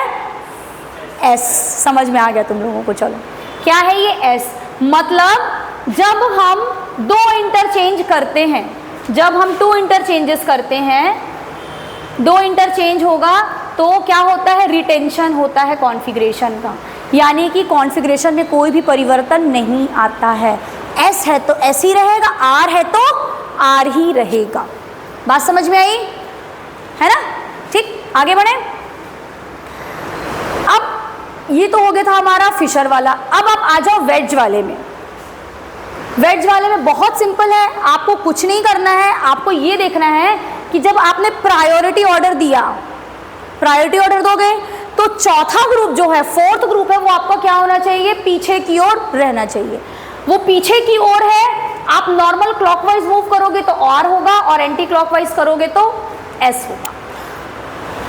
S1: एस। समझ में आ गया तुम लोगों को? चलो, क्या है ये एस, मतलब जब हम 2 इंटरचेंज करते हैं, जब हम 2 इंटरचेंजेस करते हैं, 2 इंटरचेंज होगा तो क्या होता है, रिटेंशन होता है कॉन्फ़िगरेशन का, यानी कि कॉन्फ़िगरेशन में कोई भी परिवर्तन नहीं आता है। एस है तो एस ही रहेगा, आर है तो आर ही रहेगा। बात समझ में आई है ना? ठीक, आगे बढ़े। अब ये तो हो गया था हमारा फिशर वाला। अब आप आ जाओ वेज वाले में। वेज वाले में बहुत सिंपल है, आपको कुछ नहीं करना है। आपको ये देखना है कि जब आपने प्रायोरिटी ऑर्डर दिया, प्रायोरिटी ऑर्डर दोगे तो चौथा ग्रुप जो है, 4th ग्रुप है, वो आपका क्या होना चाहिए, पीछे की ओर रहना चाहिए। वो पीछे की ओर है। आप नॉर्मल क्लॉकवाइज मूव करोगे तो आर होगा और एंटी क्लॉकवाइज करोगे तो एस होगा।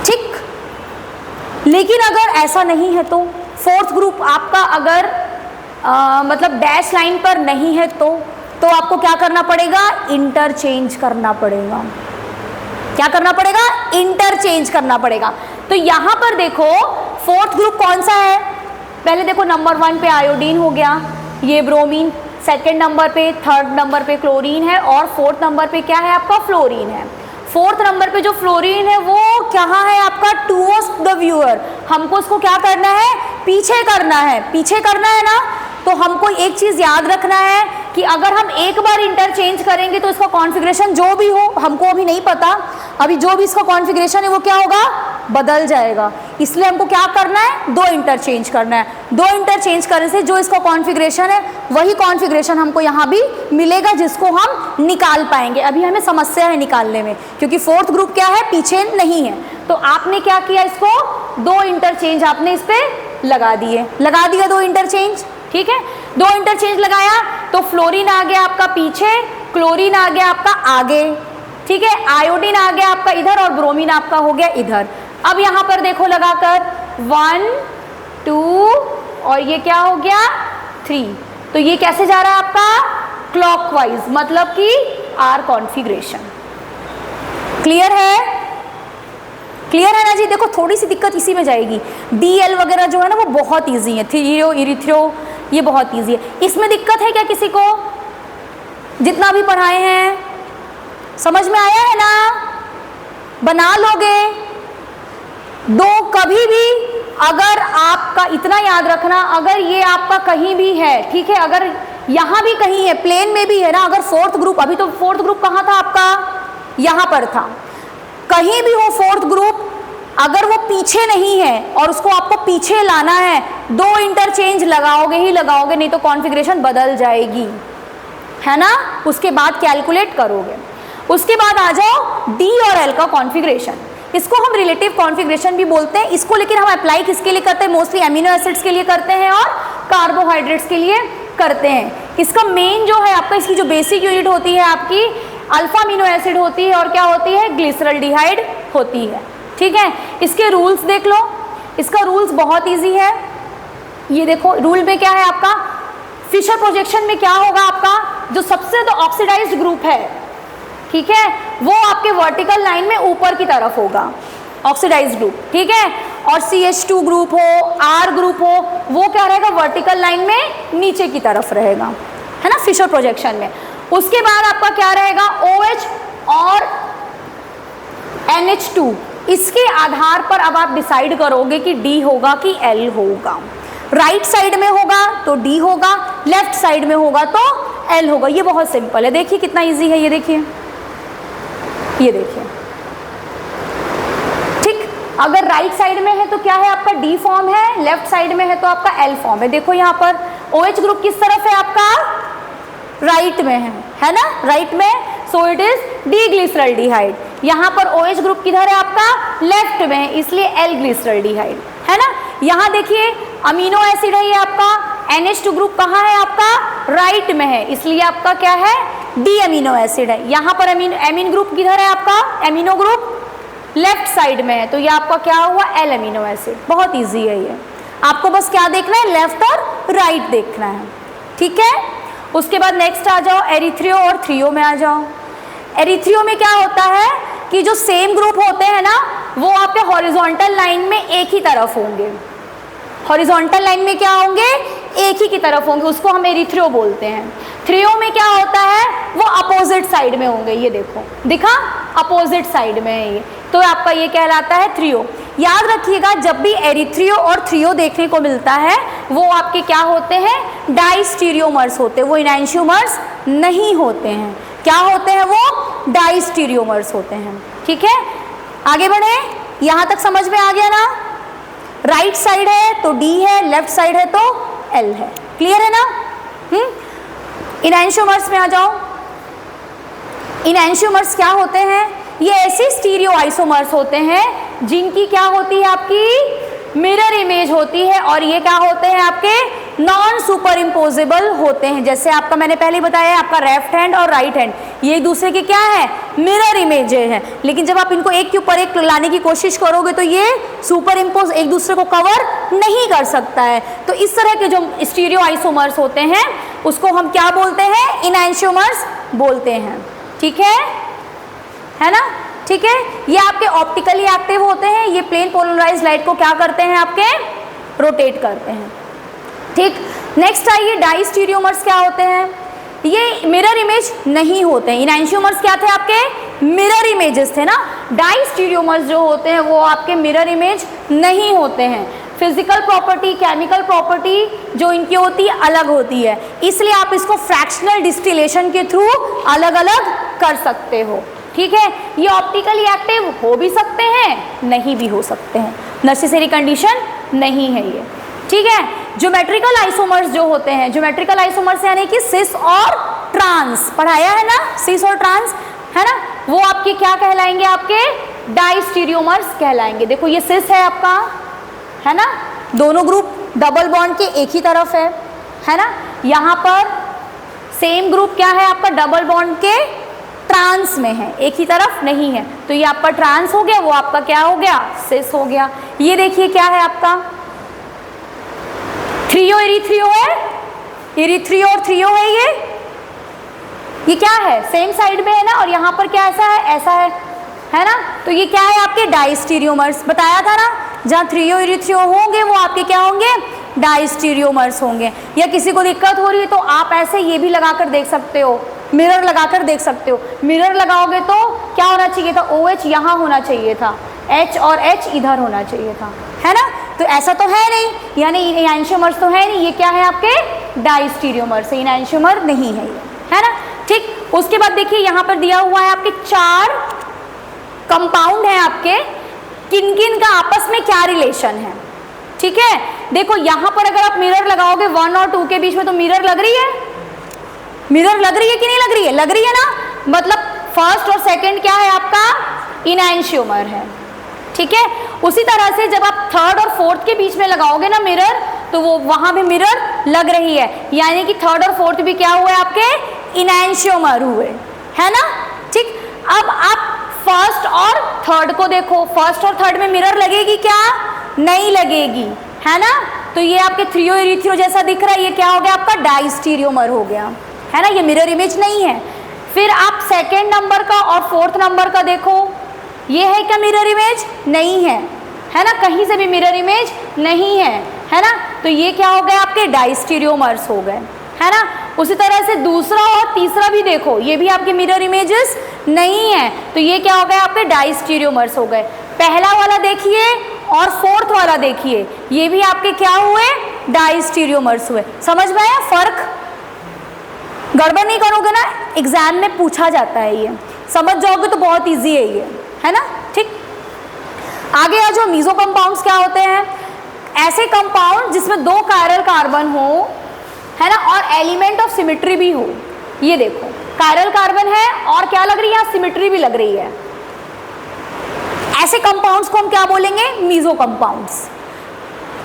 S1: ठीक, लेकिन अगर ऐसा नहीं है तो 4th ग्रुप आपका अगर मतलब डैश लाइन पर नहीं है तो आपको क्या करना पड़ेगा, इंटरचेंज करना पड़ेगा। क्या करना पड़ेगा, इंटरचेंज करना पड़ेगा। तो यहाँ पर देखो 4th ग्रुप कौन सा है, पहले देखो नंबर 1 पे आयोडीन हो गया, ये ब्रोमीन, 2nd नंबर पे, 3rd नंबर पे क्लोरीन है और 4th नंबर पे क्या है आपका, फ्लोरीन है। 4th नंबर पे जो फ्लोरीन है वो कहाँ है आपका, टूवर्ड्स द व्यूअर। हमको उसको क्या करना है, पीछे करना है, पीछे करना है ना। तो हमको एक चीज़ याद रखना है कि अगर हम एक बार इंटरचेंज करेंगे तो इसका कॉन्फ़िगरेशन जो भी हो, हमको अभी नहीं पता, अभी जो भी इसका कॉन्फ़िगरेशन है वो क्या होगा, बदल जाएगा। इसलिए हमको क्या करना है, 2 इंटरचेंज करना है। 2 इंटरचेंज करने से जो इसका कॉन्फ़िगरेशन है वही कॉन्फ़िगरेशन हमको यहाँ भी मिलेगा, जिसको हम निकाल पाएंगे। अभी हमें समस्या है निकालने में, क्योंकि 4th ग्रुप क्या है, पीछे नहीं है। तो आपने क्या किया, इसको 2 इंटरचेंज आपने इस पर लगा दिए, लगा दिया 2 इंटरचेंज। ठीक है, 2 इंटरचेंज लगाया तो फ्लोरीन आ गया आपका पीछे, क्लोरीन आ गया आपका आगे। ठीक है, आयोडीन आ गया आपका इधर और ब्रोमीन आपका हो गया इधर। अब यहाँ पर देखो लगाकर 1 2 और ये क्या हो गया 3। तो ये कैसे जा रहा है आपका, क्लॉकवाइज, मतलब कि आर कॉन्फ़िगरेशन। क्लियर है, क्लियर है ना जी? देखो थोड़ी सी दिक्कत इसी में जाएगी, DL वगैरह जो है ना वो बहुत ईजी है, थीरियो इरिथ्रो ये बहुत ईजी है। इसमें दिक्कत है क्या किसी को, जितना भी पढ़ाए हैं समझ में आया है ना, बना लोगे। 2 कभी भी, अगर आपका इतना याद रखना, अगर ये आपका कहीं भी है, ठीक है, अगर यहाँ भी कहीं है, प्लेन में भी है ना, अगर 4th ग्रुप, अभी तो 4th ग्रुप कहाँ था आपका, यहाँ पर था, कहीं भी हो 4th ग्रुप, अगर वो पीछे नहीं है और उसको आपको पीछे लाना है, 2 इंटरचेंज लगाओगे ही लगाओगे, नहीं तो कॉन्फ़िगरेशन बदल जाएगी, है ना। उसके बाद कैलकुलेट करोगे। उसके बाद आ जाओ D और L का कॉन्फ़िगरेशन। इसको हम रिलेटिव कॉन्फ़िगरेशन भी बोलते हैं इसको, लेकिन हम अप्लाई किसके लिए करते हैं, मोस्टली अमीनो एसिड्स के लिए करते हैं और कार्बोहाइड्रेट्स के लिए करते हैं। इसका मेन जो है आपका, इसकी जो बेसिक यूनिट होती है आपकी अल्फा अमीनो एसिड होती है और क्या होती है, ग्लिसरल्डिहाइड होती है। ठीक है, इसके रूल्स देख लो, इसका रूल्स बहुत इजी है। ये देखो रूल में क्या है आपका, फिशर प्रोजेक्शन में क्या होगा आपका, जो सबसे ज़्यादा ऑक्सीडाइज्ड ग्रुप है, ठीक है, वो आपके वर्टिकल लाइन में ऊपर की तरफ होगा, ऑक्सीडाइज्ड ग्रुप। ठीक है, और CH2 ग्रुप हो, R ग्रुप हो, वो क्या रहेगा, वर्टिकल लाइन में नीचे की तरफ रहेगा, है ना, फिशर प्रोजेक्शन में। उसके बाद आपका क्या रहेगा, OH और NH2। इसके आधार पर अब आप डिसाइड करोगे कि D होगा कि L होगा। राइट साइड में होगा तो D होगा, लेफ्ट साइड में होगा तो L होगा। ये बहुत सिंपल है, देखिए कितना इजी है, ये देखिए, ये देखिए, ठीक। अगर राइट साइड में है तो क्या है आपका D फॉर्म है, लेफ्ट साइड में है तो आपका L फॉर्म है। देखो यहाँ पर OH ग्रुप किस तरफ है आपका, राइट में है ना, राइट में, so it is D glyceraldehyde. यहाँ पर OH ग्रुप किधर है आपका, लेफ्ट में है, इसलिए L ग्लिसरॉल्डिहाइड, है ना। यहाँ देखिए अमीनो एसिड है ये आपका, NH2 ग्रुप कहाँ है आपका, राइट में है, इसलिए आपका क्या है, D अमीनो एसिड है। यहाँ पर एमीन ग्रुप किधर है आपका, एमिनो ग्रुप लेफ्ट साइड में है, तो ये आपका क्या हुआ, L अमीनो एसिड। बहुत इजी है ये, आपको बस क्या देखना है, लेफ्ट और राइट देखना है, ठीक है। उसके बाद नेक्स्ट आ जाओ, एरिथ्रियो और थ्रियो में आ जाओ। एरिथ्रियो में क्या होता है कि जो सेम ग्रुप होते हैं ना, वो आपके हॉरिजॉन्टल लाइन में एक ही तरफ होंगे, हॉरिजॉन्टल लाइन में क्या होंगे, एक ही की तरफ होंगे, उसको हम एरिथ्रियो बोलते हैं। थ्रियो में क्या होता है, वो अपोजिट साइड में होंगे, ये देखो दिखा, अपोजिट साइड में है ये, तो आपका ये कहलाता है थ्रियो। याद रखिएगा जब भी एरिथ्रियो और थ्रियो देखने को मिलता है वो आपके क्या होते हैं, डाइस्टीरियोमर्स होते हैं, वो इनैंशियोमर्स नहीं होते हैं। क्या होते हैं वो, डाइस्टीरियोमर्स होते हैं, ठीक है। आगे बढ़े, यहाँ तक समझ में आ गया ना। राइट साइड है तो D है, लेफ्ट साइड है तो L है, क्लियर है ना। इनैंशियोमर्स में आ जाओ। इनैंशियोमर्स क्या होते हैं, ये ऐसे स्टीरियो आइसोमर्स होते हैं जिनकी क्या होती है, आपकी मिरर इमेज होती है, और ये क्या होते हैं आपके नॉन सुपर इम्पोजेबल होते हैं। जैसे आपका मैंने पहले बताया, आपका लेफ्ट हैंड और राइट हैंड ये एक दूसरे के क्या है, मिरर इमेजेस हैं, लेकिन जब आप इनको एक के ऊपर एक लाने की कोशिश करोगे तो ये सुपर इम्पोज एक दूसरे को कवर नहीं कर सकता है। तो इस तरह के जो स्टीरियो आइसोमर्स होते हैं उसको हम क्या बोलते हैं, इनैंशियोमर्स बोलते हैं, ठीक है ना, ठीक है। ये आपके ऑप्टिकली एक्टिव होते हैं, ये प्लेन पोलराइज्ड लाइट को क्या करते हैं, आपके रोटेट करते हैं, ठीक। नेक्स्ट आइए, डाइस्टीरियोमर्स क्या होते हैं, ये मिरर इमेज नहीं होते हैं। इनैंशियोमर्स क्या थे, आपके मिरर इमेजेस थे ना। डाइस्टीरियोमर्स जो होते हैं वो आपके मिरर इमेज नहीं होते हैं। फिजिकल प्रॉपर्टी, केमिकल प्रॉपर्टी जो इनकी होती है अलग होती है, इसलिए आप इसको फ्रैक्शनल डिस्टिलेशन के थ्रू अलग अलग कर सकते हो, ठीक है। ये ऑप्टिकली एक्टिव हो भी सकते हैं, नहीं भी हो सकते हैं, नेसेसरी कंडीशन नहीं है ये, ठीक है। ज्योमेट्रिकल आइसोमर्स जो होते हैं, ज्योमेट्रिकल आइसोमर्स यानी कि सिस और ट्रांस, पढ़ाया है ना, सिस और ट्रांस, है ना, वो आपके क्या कहलाएंगे, आपके डाइस्टीरियोमर्स कहलाएंगे। देखो ये सिस है आपका, है ना, दोनों ग्रुप डबल बॉन्ड के एक ही तरफ है ना। यहाँ पर सेम ग्रुप क्या है आपका, डबल बॉन्ड के ट्रांस में है, एक ही तरफ नहीं है, तो ये आपका ट्रांस हो गया, वो आपका क्या हो गया, सिस हो गया। ये देखिए क्या है आपका, थ्रियो एरिथ्रियो है, एरिथ्रियो और थ्रियो है, ये क्या है, सेम साइड में है ना, और यहाँ पर क्या ऐसा है ना, तो ये क्या है आपके डाइस्टीरियोमर्स। बताया था ना, जहाँ थ्रियो एरिथ्रियो होंगे वो आपके क्या होंगे, डाइस्टीरियोमर्स होंगे। या किसी को दिक्कत हो रही है तो आप ऐसे ये भी लगा कर देख सकते हो, मिरर लगाकर देख सकते हो। मिरर लगाओगे तो क्या होना चाहिए था, OH यहाँ होना चाहिए था, H और H इधर होना चाहिए था, है ना। तो ऐसा तो है नहीं, यानी इनैंशियोमर्स तो है नहीं, ये क्या है आपके डाइस्टीरियोमर्स, इनैंशियोमर नहीं है ये, है ना, ठीक। उसके बाद देखिए यहाँ पर दिया हुआ है आपके 4 कंपाउंड है आपके, किन किन का आपस में क्या रिलेशन है, ठीक है। देखो यहाँ पर अगर आप मिरर लगाओगे 1 और 2 के बीच में, तो मिरर लग रही है, मिरर लग रही है कि नहीं लग रही है, लग रही है ना, मतलब फर्स्ट और सेकंड क्या है आपका, इनैंशियोमर है, ठीक है। उसी तरह से जब आप थर्ड और फोर्थ के बीच में लगाओगे ना मिरर, तो वो वहां भी मिरर लग रही है, यानी कि थर्ड और फोर्थ भी क्या हुए आपके, इनैंशियोमर हुए, है ना, ठीक। अब आप फर्स्ट और थर्ड को देखो, फर्स्ट और थर्ड में मिरर लगेगी क्या, नहीं लगेगी, है ना, तो ये आपके थ्रियो एरिथ्रियो जैसा दिख रहा है, ये क्या हो गया आपका, डाइस्टीरियोमर हो गया, है ना, ये मिरर इमेज नहीं है। फिर आप सेकेंड नंबर का और फोर्थ नंबर का देखो, ये है क्या मिरर इमेज, नहीं है, है ना, कहीं से भी मिरर इमेज नहीं है ना, तो ये क्या हो गए आपके डाइस्टीरियोमर्स हो गए, है ना। उसी तरह से दूसरा और तीसरा भी देखो, ये भी आपके मिरर इमेजेस नहीं है, तो ये क्या हो गए आपके डाइस्टीरियोमर्स हो गए। पहला वाला देखिए और फोर्थ वाला देखिए, ये भी आपके क्या हुए, डाइस्टीरियोमर्स हुए। समझ में आया फर्क? गड़बड़ नहीं करोगे ना, एग्जाम में पूछा जाता है, ये समझ जाओगे तो बहुत इजी है ये, है ना। ठीक, आगे आ जाओ। मीजो कंपाउंड्स क्या होते हैं? ऐसे कंपाउंड जिसमें 2 कायरल कार्बन हो, है ना, और एलिमेंट ऑफ सिमेट्री भी हो। ये देखो कायरल कार्बन है और क्या लग रही है, सिमेट्री भी लग रही है। ऐसे कंपाउंड्स को हम क्या बोलेंगे, मीजो कंपाउंड्स।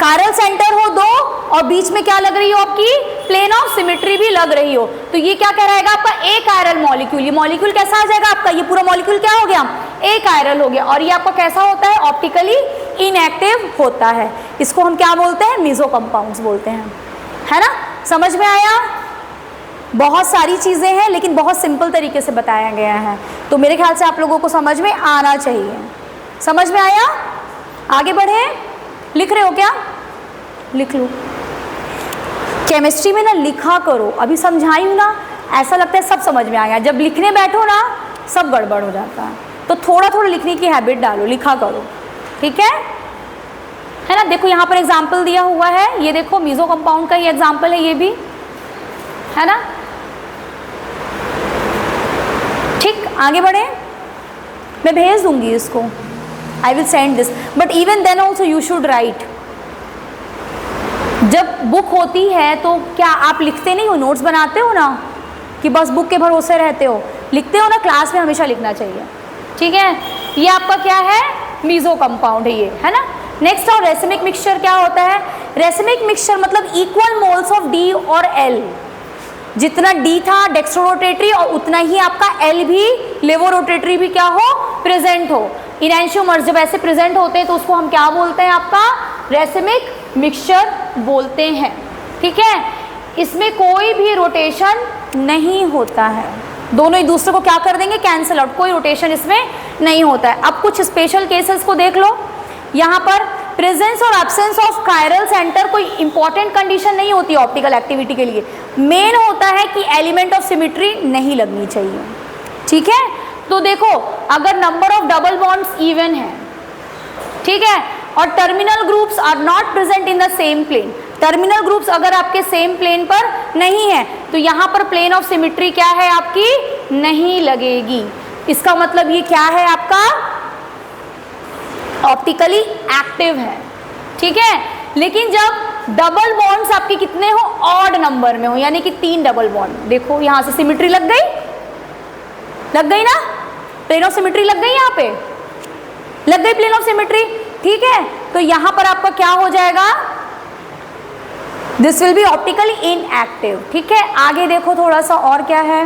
S1: कायरल सेंटर हो 2 और बीच में क्या लग रही हो आपकी, प्लेन ऑफ सिमेट्री भी लग रही हो, तो ये क्या कहलाएगा आपका ए कायरल मॉलिक्यूल। ये मॉलिक्यूल कैसा आ जाएगा आपका, ये पूरा मॉलिक्यूल क्या हो गया, ए कायरल हो गया। और ये आपका कैसा होता है, ऑप्टिकली इनएक्टिव होता है। इसको हम क्या बोलते हैं, मीजो कंपाउंड्स बोलते हैं, है ना। समझ में आया? बहुत सारी चीजें हैं लेकिन बहुत सिंपल तरीके से बताया गया है, तो मेरे ख्याल से आप लोगों को समझ में आना चाहिए। समझ में आया? आगे बढ़े। लिख रहे हो क्या? लिख लो। केमिस्ट्री में ना लिखा करो, अभी समझाई हूँ ना, ऐसा लगता है सब समझ में आ गया, जब लिखने बैठो ना सब गड़बड़ हो जाता है। तो थोड़ा थोड़ा लिखने की हैबिट डालो, लिखा करो, ठीक है ना। देखो यहाँ पर एग्जाम्पल दिया हुआ है, ये देखो मीजो कंपाउंड का ये एग्जाम्पल है, ये भी है ना। ठीक, आगे बढ़े। मैं भेज दूंगी इसको, I will send this, but even then also you should write. जब बुक होती है तो क्या आप लिखते नहीं हो, नोट्स बनाते हो ना, कि बस बुक के भरोसे रहते हो, लिखते हो ना। क्लास में हमेशा लिखना चाहिए, ठीक है। ये आपका क्या है, मीजो कंपाउंड है ये, है ना। नेक्स्ट और रेसिमिक मिक्सचर क्या होता है? रेसिमिक मिक्सचर मतलब इक्वल मोल्स ऑफ डी और एल। जितना डी था डेक्स्ट्रोरोटेटरी और उतना ही आपका एल भी लेवोरोटेटरी भी क्या हो, प्रेजेंट हो। इनैंशियोमर्स जब ऐसे प्रेजेंट होते हैं तो उसको हम क्या बोलते हैं, आपका रेसिमिक मिक्सचर बोलते हैं, ठीक है। इसमें कोई भी रोटेशन नहीं होता है, दोनों एक दूसरे को क्या कर देंगे, कैंसिल आउट, कोई रोटेशन इसमें नहीं होता है। अब कुछ स्पेशल केसेस को देख लो। यहाँ पर प्रेजेंस और एब्सेंस ऑफ कायरल सेंटर कोई इंपॉर्टेंट कंडीशन नहीं होती ऑप्टिकल एक्टिविटी के लिए। मेन होता है कि एलिमेंट ऑफ सिमेट्री नहीं लगनी चाहिए, ठीक है। तो देखो अगर number of double bonds even है, ठीक है, और terminal groups are not present in the same plane, terminal groups अगर आपके सेम प्लेन पर नहीं है तो यहाँ पर प्लेन ऑफ सिमेट्री क्या है आपकी, नहीं लगेगी। इसका मतलब ये क्या है आपका, ऑप्टिकली एक्टिव है, ठीक है। लेकिन जब डबल बॉन्ड्स आपके कितने हो, ऑड नंबर में हो, यानी कि 3 डबल बॉन्ड, देखो यहाँ से सिमेट्री लग गई ना, प्लेन ऑफ सिमेट्री लग गई, यहाँ पे लग गई प्लेन ऑफ सिमेट्री, ठीक है। तो यहाँ पर आपका क्या हो जाएगा, this will be optically inactive, ठीक है। आगे देखो थोड़ा सा और क्या है,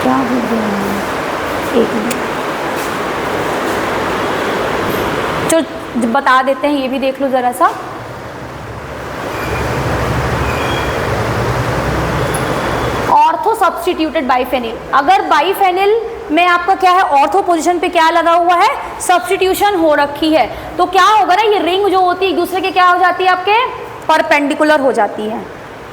S1: क्या हो गया, एक मिनट जो बता देते हैं, ये भी देख लो जरा सा। ऑर्थो सब्स्टिट्यूटेड बाइफेनिल, अगर बाइफेनिल में आपका क्या है, ऑर्थो पोजीशन पे क्या लगा हुआ है, सब्स्टिट्यूशन हो रखी है, तो क्या होगा ना, ये रिंग जो होती है एक दूसरे के क्या हो जाती है, आपके परपेंडिकुलर हो जाती है,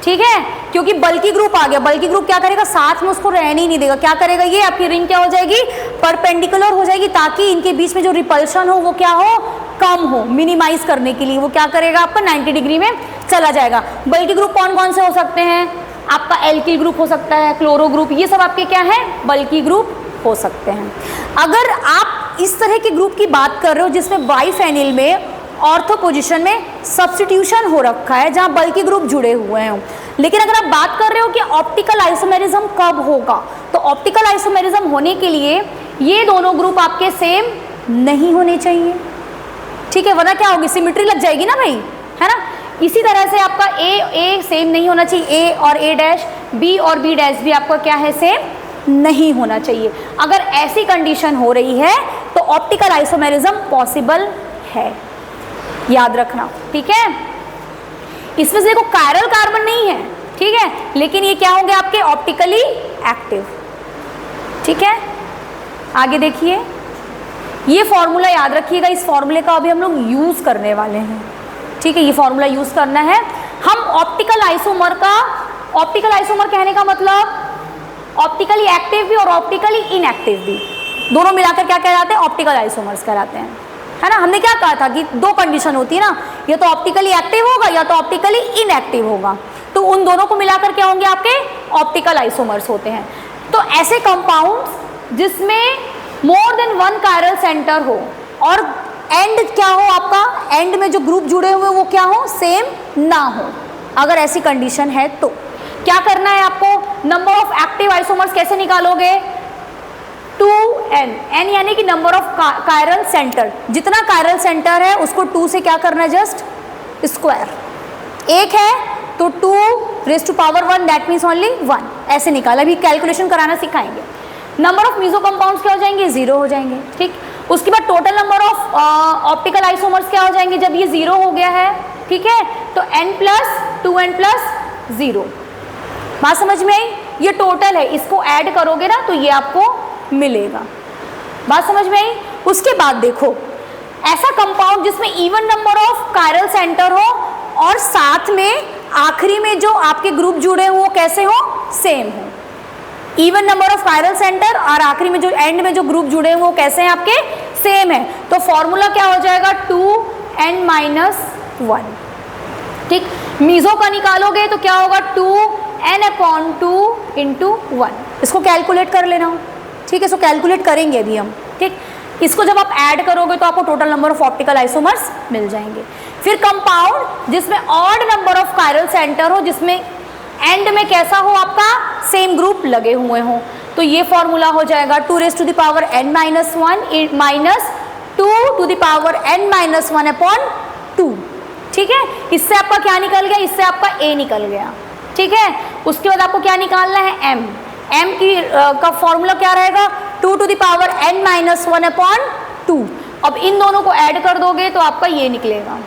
S1: ठीक है। क्योंकि बल्कि ग्रुप आ गया, बल्कि ग्रुप क्या करेगा, साथ में उसको रहने ही नहीं देगा, क्या करेगा, ये आपकी रिंग क्या हो जाएगी, परपेंडिकुलर हो जाएगी, ताकि इनके बीच में जो रिपल्शन हो वो क्या हो, कम हो, मिनिमाइज करने के लिए वो क्या करेगा, आपका 90 डिग्री में चला जाएगा। बल्कि ग्रुप कौन कौन से हो सकते हैं, आपका एल्किल ग्रुप हो सकता है, क्लोरो ग्रुप, ये सब आपके क्या है, बल्कि ग्रुप हो सकते हैं। अगर आप इस तरह के ग्रुप की बात कर रहे हो जिसमें बाइफेनिल में ऑर्थो पोजीशन में सब्स्टिट्यूशन हो रखा है, जहां बल्कि ग्रुप जुड़े हुए हैं, लेकिन अगर आप बात कर रहे हो कि ऑप्टिकल आइसोमेरिज्म कब होगा, तो ऑप्टिकल आइसोमेरिज्म होने के लिए ये दोनों ग्रुप आपके सेम नहीं होने चाहिए, ठीक है, वरना क्या होगी, सिमेट्री लग जाएगी ना भाई, है ना। इसी तरह से आपका ए सेम नहीं होना चाहिए, ए और ए डैश, बी और बी डैश भी आपका क्या है, सेम नहीं होना चाहिए। अगर ऐसी कंडीशन हो रही है तो ऑप्टिकल आइसोमेरिज्म पॉसिबल है, याद रखना, ठीक है। इसमें से देखो कायरल कार्बन नहीं है, ठीक है, लेकिन ये क्या होंगे आपके ऑप्टिकली एक्टिव। ठीक है, आगे देखिए, ये फॉर्मूला याद रखिएगा, इस फॉर्मूले का अभी हम लोग यूज करने वाले हैं। ठीक है, ये फॉर्मूला यूज करना है। हम ऑप्टिकल आइसोमर का, ऑप्टिकल आइसोमर कहने का मतलब ऑप्टिकली एक्टिव भी और ऑप्टिकली इनएक्टिव भी, दोनों मिलाकर क्या कहलाते हैं, ऑप्टिकल आइसोमर्स कहलाते हैं, है ना। हमने क्या कहा था कि दो कंडीशन होती है ना, या तो ऑप्टिकली एक्टिव होगा या तो ऑप्टिकली इनएक्टिव होगा, तो उन दोनों को मिलाकर क्या होंगे आपके ऑप्टिकल आइसोमर्स होते हैं। तो ऐसे कंपाउंड्स जिसमें more than one chiral centre हो और एंड क्या हो आपका, एंड में जो ग्रुप जुड़े हुए वो क्या हो, सेम ना हो, अगर ऐसी कंडीशन है तो क्या करना है आपको, नंबर ऑफ एक्टिव आइसोमर्स कैसे निकालोगे, 2n, n यानी कि नंबर ऑफ कायरल सेंटर, जितना कायरल सेंटर है उसको 2 से क्या करना है, जस्ट स्क्वायर, एक है तो 2⁻⁴ दैट मीन्स ओनली 1, ऐसे निकाला। अभी कैलकुलेशन कराना सिखाएंगे। नंबर ऑफ मीजो कंपाउंड्स क्या हो जाएंगे, 0 हो जाएंगे। ठीक, उसके बाद total number of optical isomers क्या हो जाएंगे, जब ये 0 हो गया है, ठीक है, तो n+2n+0, बात समझ में आई। ये टोटल है, इसको ऐड करोगे ना तो ये आपको मिलेगा, बात समझ में आई। उसके बाद देखो, ऐसा कंपाउंड जिसमें even number of chiral centre हो और साथ में आखिरी में जो आपके ग्रुप जुड़े हो वो कैसे हो, सेम हो, even number of chiral centre और आखिरी में जो एंड में जो ग्रुप जुड़े हैं वो कैसे हैं आपके, सेम है। तो फॉर्मूला क्या हो जाएगा, 2n-1। ठीक, मीजो का निकालोगे तो क्या होगा, 2n/2 × 1। इसको कैलकुलेट कर लेना, ठीक है, इसको कैलकुलेट करेंगे अभी हम। ठीक, इसको जब आप ऐड करोगे तो आपको total number of optical isomers मिल जाएंगे। फिर कंपाउंड जिसमें odd number of chiral centre हो, जिसमें एंड में कैसा हो आपका, सेम ग्रुप लगे हुए हो, तो ये फॉर्मूला हो जाएगा 2n-1 2n-1/2। ठीक है, इससे आपका क्या निकल गया, इससे आपका a निकल गया। ठीक है, उसके बाद आपको क्या निकालना है, m की का फॉर्मूला क्या रहेगा, 2n-1/2। अब इन दोनों को ऐड कर दोगे तो आपका ये निकलेगा,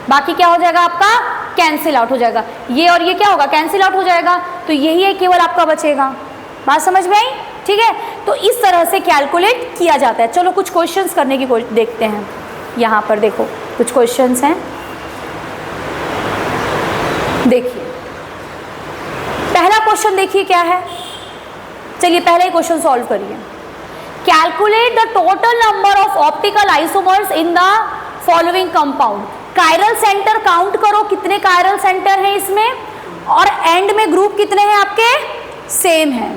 S1: बाकी क्या हो जाएगा आपका, कैंसिल आउट हो जाएगा, ये और ये क्या होगा, कैंसिल आउट हो जाएगा, तो यही है केवल आपका बचेगा। बात समझ में आई। ठीक है, तो इस तरह से कैलकुलेट किया जाता है। चलो कुछ क्वेश्चंस करने की देखते हैं। यहाँ पर देखो कुछ क्वेश्चंस हैं, देखिए पहला क्वेश्चन देखिए क्या है। चलिए पहला ही क्वेश्चन सॉल्व करिए। Calculate the total number of optical isomers in the following compound. Chiral centre count करो, कितने कायरल सेंटर हैं इसमें, और एंड में ग्रुप कितने हैं आपके, सेम है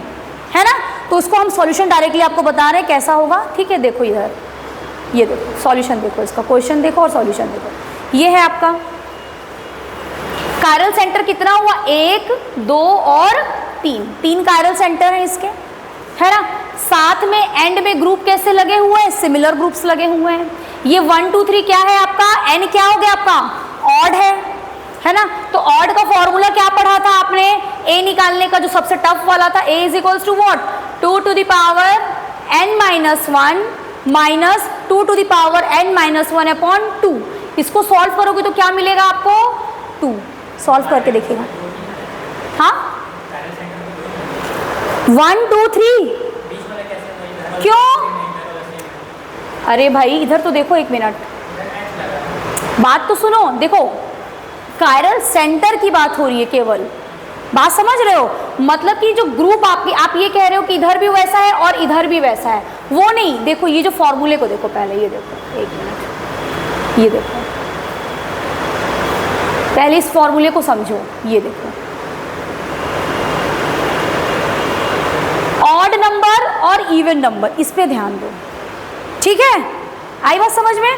S1: ना। तो उसको हम सॉल्यूशन डायरेक्टली आपको बता रहे हैं कैसा होगा। ठीक है, देखो इधर, ये देखो सॉल्यूशन देखो, इसका क्वेश्चन देखो और सॉल्यूशन देखो। ये है आपका कायरल सेंटर कितना हुआ, 1 2 और 3 कायरल सेंटर हैं इसके, है ना। साथ में एंड में ग्रुप कैसे लगे हुए हैं, सिमिलर ग्रुप्स लगे हुए हैं। ये 1 2 3 क्या है आपका, n क्या हो गया आपका, ऑड है ना। तो ऑड का फॉर्मूला क्या पढ़ा था आपने, a निकालने का जो सबसे टफ वाला था, a is equals to what, 2n-1 2n-1/2। इसको सॉल्व करोगे तो क्या मिलेगा आपको, 2। सॉल्व करके देखिएगा, हाँ 1 2 3 क्यों, अरे भाई इधर तो देखो, एक मिनट बात तो सुनो। देखो कायरल सेंटर की बात हो रही है केवल, बात समझ रहे हो, मतलब कि जो ग्रुप आपकी, आप ये कह रहे हो कि इधर भी वैसा है और इधर भी वैसा है, वो नहीं। देखो ये जो फॉर्मूले को देखो पहले, ये देखो, एक मिनट, ये देखो पहले इस फॉर्मूले को समझो। ये देखो ऑड नंबर और इवन नंबर, इस पे ध्यान दो। ठीक है, आई बात समझ में।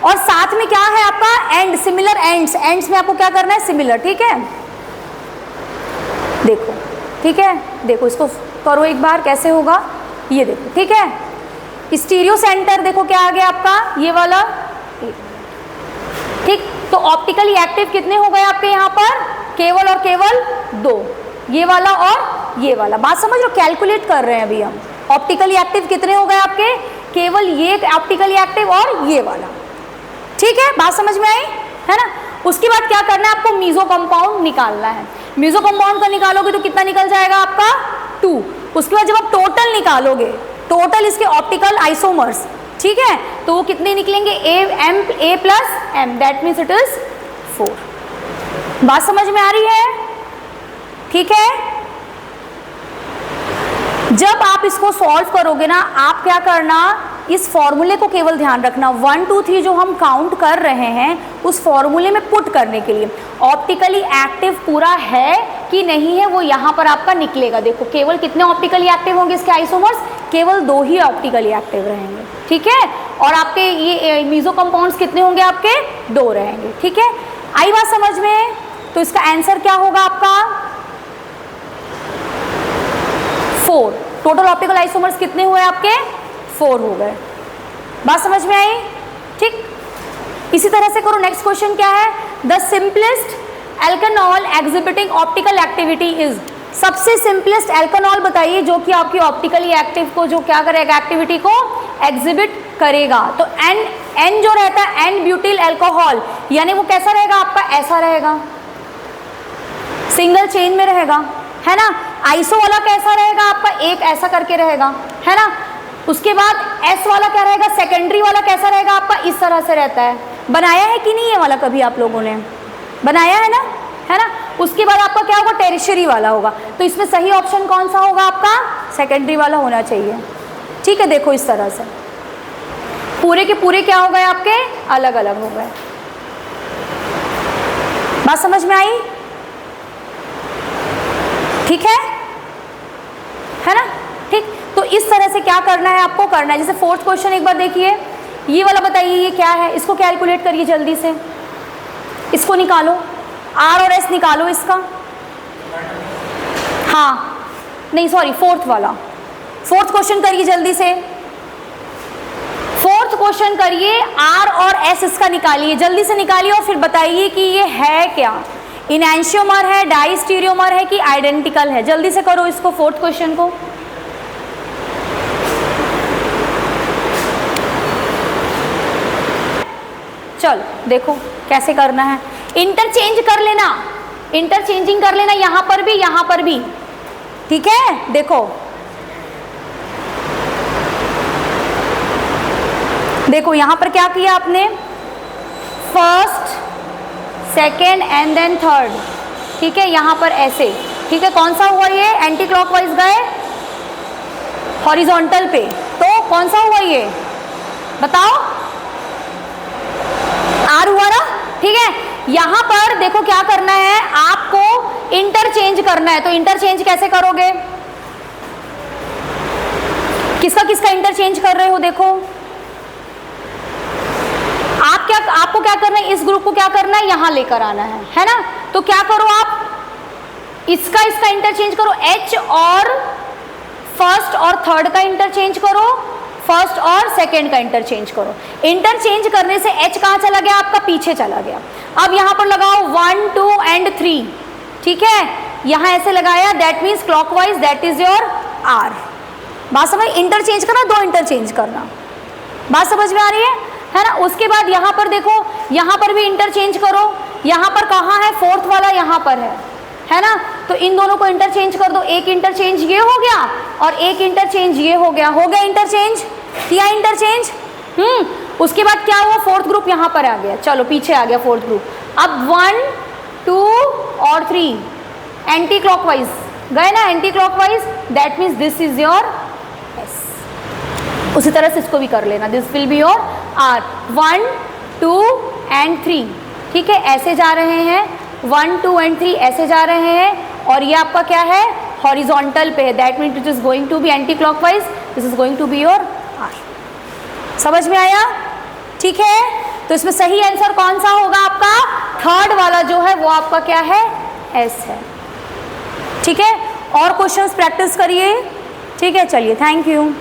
S1: और साथ में क्या है आपका, एंड, सिमिलर एंड्स में आपको क्या करना है, सिमिलर। ठीक है, देखो, ठीक है, देखो इसको करो एक बार, कैसे होगा ये देखो। ठीक है, स्टीरियो सेंटर देखो क्या आ गया आपका, ये वाला। ठीक, तो ऑप्टिकली एक्टिव कितने हो गए आपके यहाँ पर, केवल और केवल 2, ये वाला और ये वाला। बात समझ लो, कैलकुलेट कर रहे हैं अभी हम। ऑप्टिकली एक्टिव कितने हो गए आपके, केवल ये ऑप्टिकली एक्टिव और ये वाला। ठीक है, बात समझ में आई, है ना। उसके बाद क्या करना है आपको, मीजो कंपाउंड निकालना है। मीजो कंपाउंड का निकालोगे तो कितना निकल जाएगा आपका 2। उसके बाद जब आप टोटल निकालोगे, टोटल इसके ऑप्टिकल आइसोमर्स, ठीक है, तो वो कितने निकलेंगे A plus M, that means it is 4। बात समझ में आ रही है? ठीक है, जब आप इसको सॉल्व करोगे ना, आप क्या करना, इस फॉर्मूले को केवल ध्यान रखना, 1 2 3 जो हम काउंट कर रहे हैं उस फॉर्मूले में पुट करने के लिए ऑप्टिकली एक्टिव पूरा है कि नहीं है वो यहाँ पर आपका निकलेगा। देखो केवल कितने ऑप्टिकली एक्टिव होंगे इसके आइसोमर्स, केवल 2 ही ऑप्टिकली एक्टिव रहेंगे, ठीक है, और आपके ये मीजो कंपाउंड्स कितने होंगे आपके 2 रहेंगे, ठीक है। आई बात समझ में? तो इसका आंसर क्या होगा आपका 4। टोटल ऑप्टिकल आइसोमर्स कितने हुए आपके 4 हो गए। बात समझ में आई? ठीक, इसी तरह से करो। नेक्स्ट क्वेश्चन क्या है, the simplest alkanol exhibiting optical activity is. सबसे सिंपलेस्ट एल्कानॉल बताइए जो कि आपकी ऑप्टिकली एक्टिव को जो क्या करेगा, एक्टिविटी को एग्जिबिट करेगा। तो एन जो रहता है एन ब्यूटिल अल्कोहल, यानी वो कैसा रहेगा आपका, ऐसा रहेगा, सिंगल चेन में रहेगा, है ना। आइसो वाला कैसा रहेगा आपका, एक ऐसा करके रहेगा, है ना। उसके बाद एस वाला क्या रहेगा, सेकेंडरी वाला कैसा रहेगा आपका, इस तरह से रहता है। बनाया है कि नहीं ये वाला, कभी आप लोगों ने बनाया है ना, है ना। उसके बाद आपका क्या होगा, टेरिशरी वाला होगा। तो इसमें सही ऑप्शन कौन सा होगा आपका, सेकेंडरी वाला होना चाहिए, ठीक है। देखो इस तरह से पूरे के पूरे क्या हो गए आपके, अलग अलग हो गए। बात समझ में आई? ठीक है ना, ठीक। तो इस तरह से क्या करना है आपको, करना है। जैसे 4th क्वेश्चन एक बार देखिए, ये वाला बताइए ये क्या है, इसको कैलकुलेट करिए जल्दी से, इसको निकालो, R और S निकालो इसका। हाँ नहीं सॉरी 4th वाला, 4th क्वेश्चन करिए जल्दी से, 4th क्वेश्चन करिए, R और S इसका निकालिए, जल्दी से निकालिए और फिर बताइए कि ये है क्या, इनैंशियोमर है, डाइस्टीरियोमर है कि आइडेंटिकल है। जल्दी से करो इसको 4th क्वेश्चन को। चल देखो कैसे करना है, इंटरचेंज कर लेना, इंटरचेंजिंग कर लेना, यहां पर भी यहां पर भी, ठीक है। देखो देखो यहां पर क्या किया आपने, first second and then third, ठीक है, यहां पर ऐसे, ठीक है। कौन सा हुआ ये, एंटी क्लॉकवाइज गए हॉरिजॉन्टल पे, तो कौन सा हुआ ये बताओ, आर हुआ ना, ठीक है। यहां पर देखो क्या करना है आपको, इंटरचेंज करना है। तो इंटरचेंज कैसे करोगे, किसका किसका इंटरचेंज कर रहे हो, देखो आप क्या, आपको क्या करना है, इस ग्रुप को क्या करना है, यहां लेकर आना है ना। तो क्या करो आप, इसका इसका इंटरचेंज करो, H और फर्स्ट और थर्ड का इंटरचेंज करो, फर्स्ट और सेकेंड का इंटरचेंज करो। इंटरचेंज करने से H कहाँ चला गया आपका, पीछे चला गया। अब यहां पर लगाओ 1 2 एंड 3, ठीक है, यहां ऐसे लगाया, that means clockwise, that is your R। बात समझ, इंटरचेंज करना, 2 इंटरचेंज करना, बात समझ में आ रही है ना। उसके बाद यहां पर देखो, यहां पर भी इंटरचेंज करो, यहां पर कहाँ है, 4th वाला यहां पर है ना। तो इन दोनों को इंटरचेंज कर दो, एक इंटरचेंज ये हो गया और एक इंटरचेंज ये हो गया इंटरचेंज, किया इंटरचेंज। उसके बाद क्या हुआ, 4th ग्रुप यहां पर आ गया, चलो पीछे आ गया 4th ग्रुप। अब 1 2 और 3 एंटी क्लॉकवाइज गए ना, anti clockwise, that means this is your S। उसी तरह से इसको भी कर लेना, this will be your R। 1 2 and 3, ठीक है, ऐसे जा रहे हैं, 1 2 एंड 3 ऐसे जा रहे हैं, और ये आपका क्या है, हॉरिजॉन्टल पे है, that means it is going to be anticlockwise, this is going to be your R। समझ में आया, ठीक है। तो इसमें सही आंसर कौन सा होगा आपका, थर्ड वाला जो है वो आपका क्या है, S है, ठीक है। और क्वेश्चंस प्रैक्टिस करिए, ठीक है। चलिए, थैंक यू।